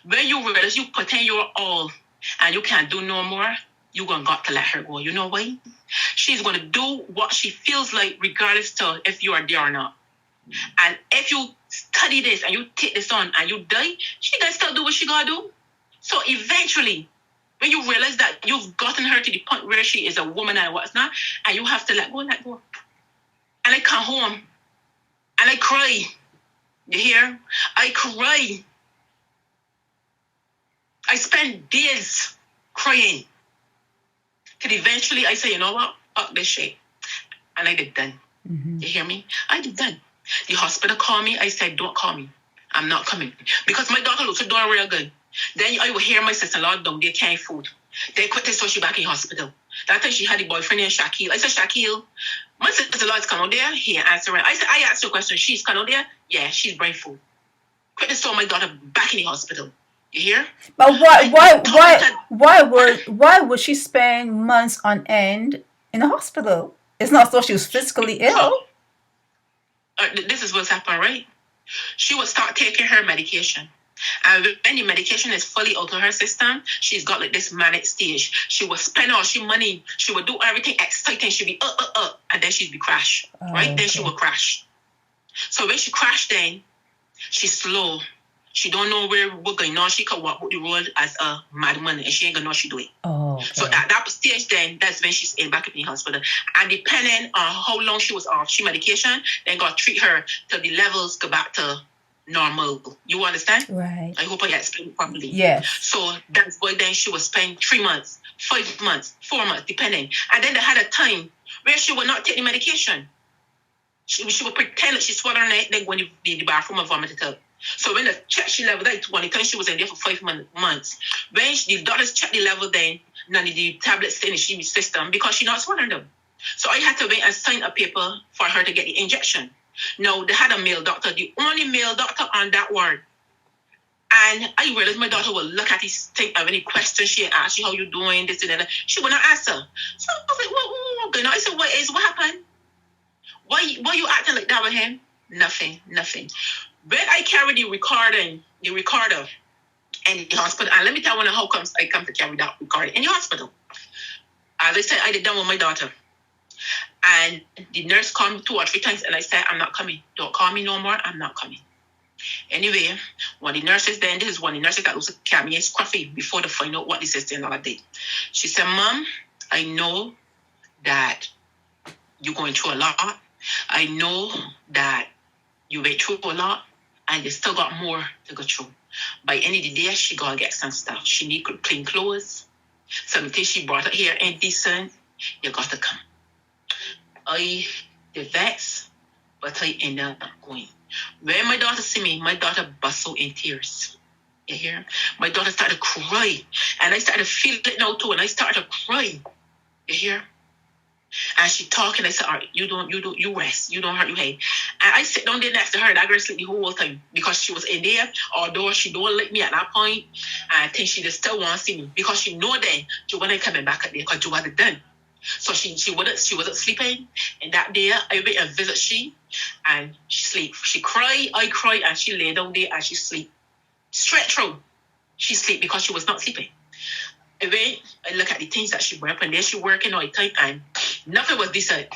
When you realize you put in your all and you can't do no more, you're going to got to let her go. You know why? She's going to do what she feels like regardless to if you are there or not. And if you study this and you take this on and you die, she can still do what she got to do. So eventually, when you realize that you've gotten her to the point where she is a woman and what's not, and you have to let go. And I come home and I cry. You hear? I cry. I spend days crying. Till eventually I say, "You know what? Fuck this shit." And I did done. Mm-hmm. You hear me? I did done. The hospital called me. I said, "Don't call me. I'm not coming." Because my daughter looks doing real good. Then I will hear my sister-in-law down there carrying food. They quickly saw she back in hospital. That time she had a boyfriend named Shaquille. I said, "Shaquille, my sister-in-law is coming out there." He answered. I said, "I asked you a question. She's coming out there?" "Yeah, she's brain food." Quickly saw my daughter back in the hospital. You hear? But why would she spend months on end in the hospital? It's not so she was physically ill. This is what's happened, right? She will start taking her medication. And when the medication is fully out of her system, she's got like this manic stage. She will spend all she money. She will do everything exciting. She'll be and then she'll be crash. Right? Okay. Then she will crash. So when she crash, then she's slow. She don't know where we're going on. She can walk the road as a madman and she ain't gonna know she do it. Oh, okay. So at that stage then, that's when she's back in the hospital. And depending on how long she was off she medication, then gotta treat her till the levels go back to normal. You understand? Right. I hope I explained properly. Yes. So that's why then she would spend 3 months, 5 months, 4 months, depending. And then they had a time where she would not take the medication. She would pretend that she's swallowing it, then go in the bathroom and vomit it up. So when the check she level, that one time she was in there for 5 months. When the doctors checked the level, then none of the tablets stay in the system because she not swallowing them. So I had to wait and sign a paper for her to get the injection. Now they had a male doctor, the only male doctor on that ward. And I realized my daughter would look at this thing of any question she asked you, "How you doing?" This and that. She would not answer. So I was like, what going on? I said, what happened? Why you acting like that with him? Nothing. When I carried the recorder in the hospital, and let me tell you how comes I come to carry that recorder in the hospital. As I said, I did that with my daughter. And the nurse called me 2 or 3 times and I said, "I'm not coming. Don't call me no more. I'm not coming." Anyway, one of the nurses then, this is one of the nurses that also carried me in scruffy before they find out what the sister-in-law did. She said, "Mom, I know that you're going through a lot. I know that you went through a lot and you still got more to go through. By the end of the day, she got to get some stuff. She need clean clothes. Something she brought her here indecent. You got to come. I the vex, but I ended up going. When my daughter see me, my daughter burst out in tears. You hear? My daughter started to cry. And I started to feel it now too. And I started to cry. You hear? And she talking. I said, all right, you rest. You don't hurt your head. And I sit down there next to her. And I girl sleep the whole time because she was in there. Although she don't like me at that point. And I think she just still want to see me. Because she know then Joanna coming back at there because Joanna had done. So she wasn't sleeping. And that day I went and visit she. And she sleep. She cry, I cry, and she lay down there and she sleep. Straight through. She sleep because she was not sleeping. I look at the things that she wear and there she working all the time and nothing was decent.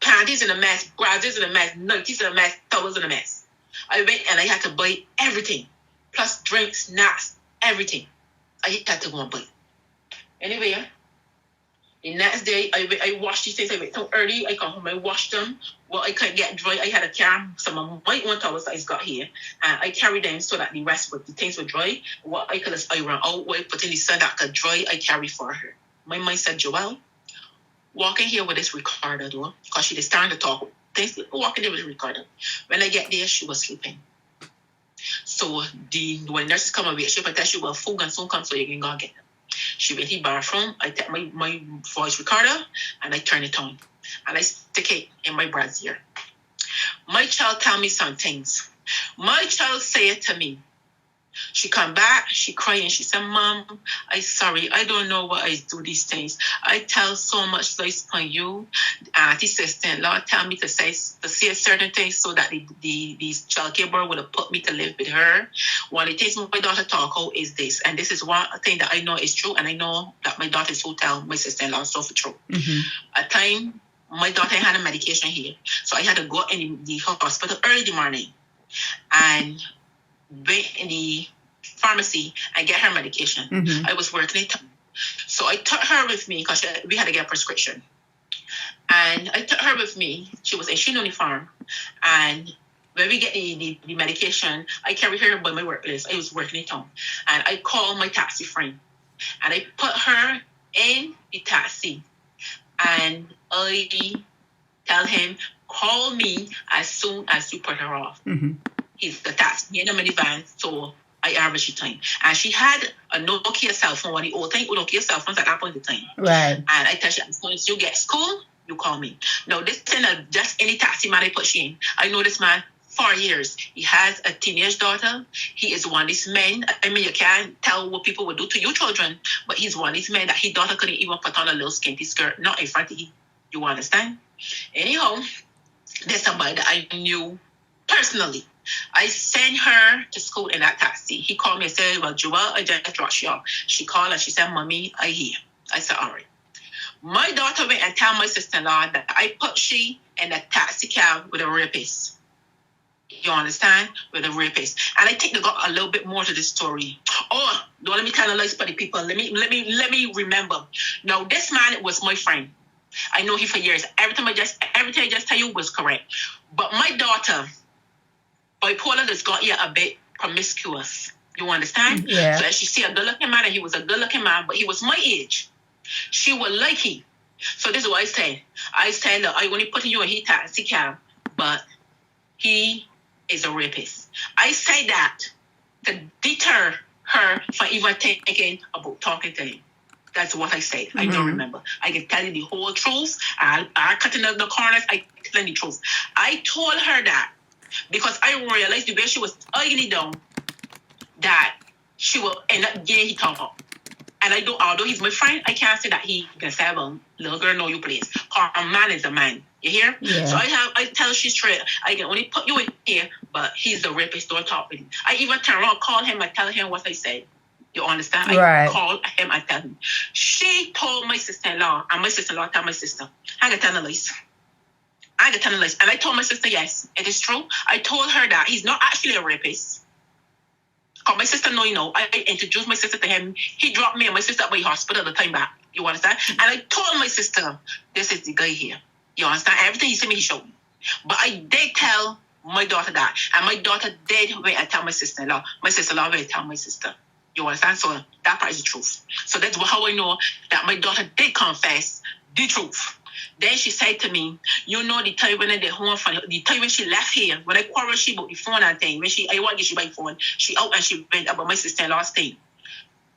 Panties in a mess, brazos in a mess, nighties in a mess, towels in a mess. I went and I had to buy everything. Plus drinks, snacks, everything. I had to go and buy. Anyway, the next day I washed these things. I went so early, I come home, I washed them. Well, I couldn't get dry. I had a car, some of my own towels that I got here, and I carried them so that the rest of the things were dry. What I could just iron out, what I put in the sun that could dry, I carry for her. My mind said, Joel, walk in here with this recorder, though, because she was starting to talk. Things walk in there with the recorder. When I get there, she was sleeping. So when nurses come away, she would tell she will food and soon come so you can go and get them. She went to the bathroom. I take my voice recorder and I turn it on. And I stick it in my brassiere. My child tell me some things. My child say it to me. She come back, she cry and she said, Mom, I sorry, I don't know why I do these things. I tell so much lies on you. Auntie sister-in-law tell me to say certain things so that these child care board would have put me to live with her. One of the things my daughter talk about is this. And this is one thing that I know is true. And I know that my daughter so tell my sister-in-law so for true. Mm-hmm. At time, my daughter had a medication here. So I had to go in the hospital early in the morning. And wait in the pharmacy and get her medication. Mm-hmm. I was working it. So I took her with me because we had to get a prescription. And I took her with me. She was in uniform. And when we get the medication, I carry her by my workplace. I was working it home. And I called my taxi friend. And I put her in the taxi. And I tell him, call me as soon as you put her off. Mm-hmm. He's the taxi in the minivan, so I average the time. And she had a Nokia cell phone, one of the old thing, Nokia cell phones at that point in time. Right. And I tell her, as soon as you get school, you call me. Now, this thing just any taxi man I put she in. I know this man for years. He has a teenage daughter. He is one of these men. I mean, you can't tell what people would do to your children, but he's one of these men that his daughter couldn't even put on a little skinty skirt, not in front of him. You understand? Anyhow, there's somebody that I knew personally. I sent her to school in that taxi. He called me and said, well, Juel, I just dropped you off. She called and she said, Mommy, I hear. I said, all right. My daughter went and told my sister-in-law that I put she in a taxi cab with a rapist. You understand? With a rapist. And I think they got a little bit more to this story. Oh, don't let me tell a lie for the people. Let me remember. Now, this man was my friend. I know him for years. Everything I just tell you was correct. But my daughter, bipolar has got you a bit promiscuous. You understand? Yeah. So as she see a good-looking man, and he was a good-looking man, but he was my age. She would like him. So this is what I said. I said, look, I only put you in his taxi cab, but he is a rapist. I say that to deter her from even thinking about talking to him. That's what I said. Mm-hmm. I don't remember. I can tell you the whole truth. I cut in the corners. I tell you the truth. I told her that because I realized the way she was eyeing it down, that she will end up getting his tongue up. And I don't, although he's my friend, I can't say that he can say, well, little girl, know your place. Because a man is a man. You hear? Yeah. So I tell she straight, I can only put you in here, but he's the rapist. Don't talk with him. I even turn around, call him, and tell him what I said. You understand? Right. I call him and tell him. She told my sister-in-law, and my sister-in-law told my sister, I can tell the lies. And I told my sister, yes, it is true. I told her that he's not actually a rapist. Because my sister know, I introduced my sister to him. He dropped me and my sister at my hospital the time back. You understand? And I told my sister, this is the guy here. You understand? Everything he said me, he showed me. But I did tell my daughter that. And my daughter did wait and tell my sister-in-law. My sister-in-law went and tell my sister. You understand? So that part is the truth. So that's how I know that my daughter did confess the truth. Then she said to me, you know, the time when I did home from the time when she left here, when I quarreled she about the phone and thing, when I want to she buy phone, she out and she went about my sister-in-law's thing.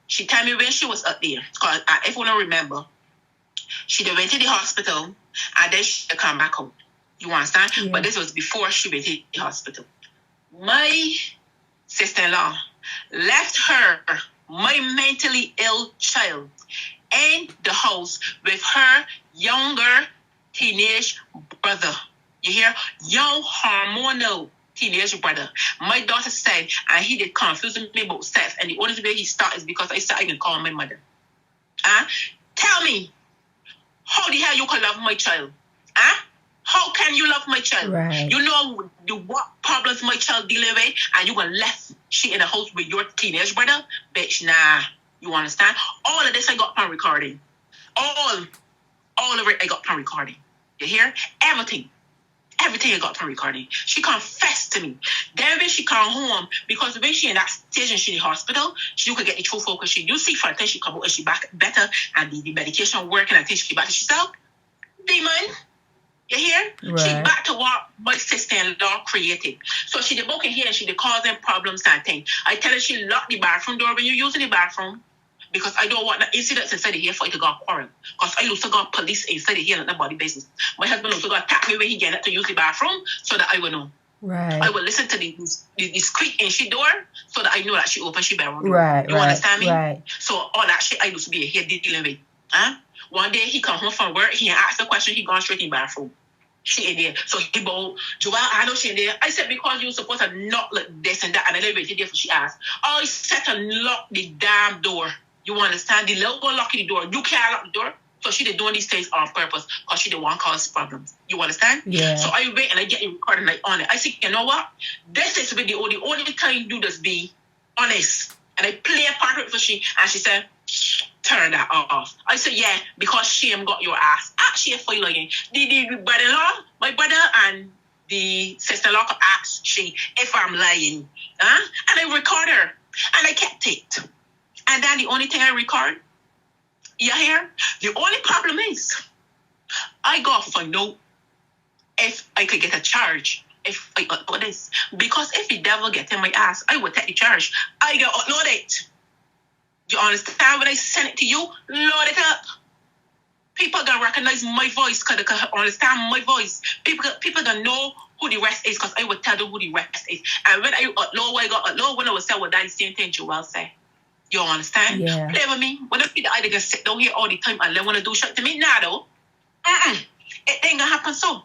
She told me when she was up there, because if you don't remember, she went to the hospital and then she come back home. You understand? Yeah. But this was before she went to the hospital. My sister-in-law left her, my mentally ill child, in the house with her younger teenage brother. You hear? Young hormonal teenage brother. My daughter said, and he did confuse me about sex, and the only way he started is because I said I can call my mother. Tell me, how the hell you can love my child? How can you love my child? Right. You know what problems my child dealing with, and you gonna left she in the house with your teenage brother? Bitch, nah. You understand? All of this I got on recording. All of it I got on recording. You hear? Everything I got on recording. She confessed to me. Then when she come home, because when she in that stage and she in the hospital, she could get the true focus. She you see for the time she come out and she back better and the medication working and she back to herself. Demon. You hear? Right. She back to what my sister-in-law created. So she the book in here and she the causing problems and things. I tell her she lock the bathroom door when you're using the bathroom because I don't want the incidents inside the here for it to go quarrel. Because I used to go police inside the here and nobody business. My husband used to go attack me when he get to use the bathroom so that I would know. Right. I would listen to the squeak in she door so that I know that she opened she bedroom door. Right. You understand me? Right. So all that shit I used to be here dealing with. One day he come home from work, he asked the question, he gone straight in the bathroom. She in there. So he bowed, Joel, I know she in there. I said, because you supposed to knock like this and that, and I waited there for she asked. Oh, he said to lock the damn door. You understand? The little girl locking the door. You can't lock the door. So she did doing these things on purpose because she didn't want to cause problems. You understand? Yeah. So I wait and I get it recorded like on it. I said, you know what? This is the only time you do this be honest. And I play a part of it for she, and she said, turn that off. I said, yeah, because shame got your ass. Actually, for you again. The brother-in-law, my brother and the sister-in-law could ask she if I'm lying. And I record her. And I kept it. And then the only thing I record, you hear? The only problem is, I got to find out if I could get a charge. If I upload this. Because if the devil get in my ass, I would take the charge. I get upload it. You understand? When I send it to you, load it up. People gonna recognize my voice because they can understand my voice. People gonna know who the rest is because I would tell them who the rest is. And when I upload what I got upload, when I would say what that the same thing Juel say. You understand? Yeah. Play with me. When I feel that I can sit down here all the time and they want to do shit to me, nah though. It ain't gonna happen so.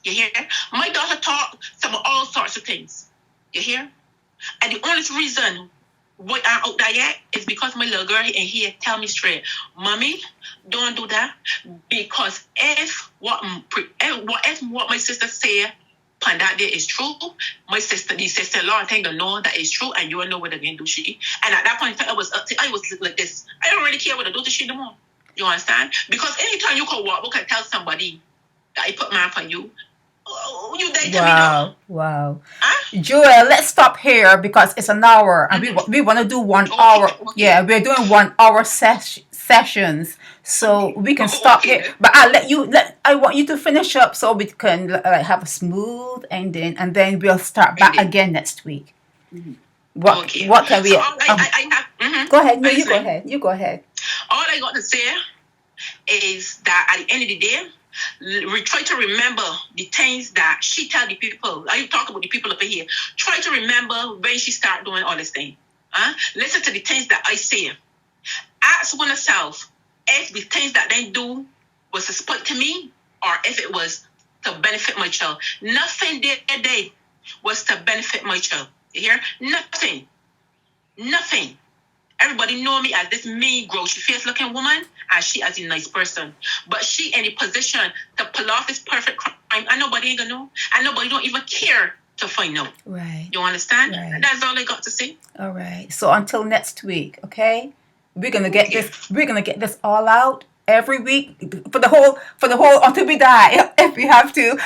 You hear? My daughter taught some all sorts of things. You hear? And the only reason why I'm out there yet is because my little girl in here tell me straight, Mommy, don't do that. Because if what my sister said on that day is true, the sister-in-law I think they know that is true, and you will know what they're going to do she. And at that point I was like this. I don't really care what they do to she no more. You understand? Because anytime you can walk, you can tell somebody that I put my up on you. You dead to me now. Wow. Juel, let's stop here because it's an hour and we want to do 1 hour. Okay. Yeah, we're doing 1 hour sessions, so we can stop here. But I want you to finish up so we can have a smooth ending, and then we'll start back again next week. What can we? So I have. Go ahead. No, you go ahead. All I got to say is that at the end of the day, we try to remember the things that she tell the people. I talk about the people up here. Try to remember when she start doing all this thing. Listen to the things that I say. Ask oneself if the things that they do was to spite to me or if it was to benefit my child. Nothing they was to benefit my child. You hear? Nothing. Everybody know me as this mean, grouchy face-looking woman, and she as a nice person. But she in a position to pull off this perfect crime, and nobody ain't gonna know, and nobody don't even care to find out. Right. You understand? Right. That's all I got to say. All right. So until next week, okay? We're gonna get this. We're gonna get this all out every week for the whole until we die. hope we have to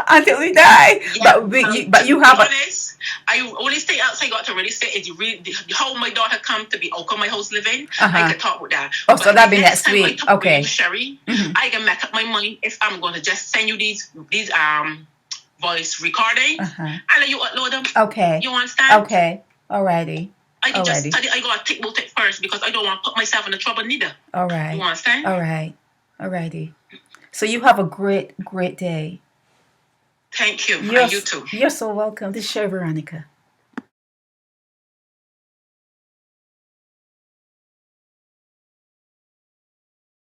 until we die. Yeah, But you have a. honest, I only stay outside. Got to really stay. Is you really how my daughter come to be out of my house living? I could talk about that. Oh, so But that'll be the next time I week. talk Okay. with you, Sherry, I can make up my mind if I'm going to just send you these voice recordings and let you upload them. Okay. You understand? Okay. Alrighty. I can just study. I gotta think about it first because I don't want to put myself in the trouble neither. All right. You understand? All right. Alrighty. So you have a great day. Thank you. And you too. You're so welcome. This is Sherry Veronica.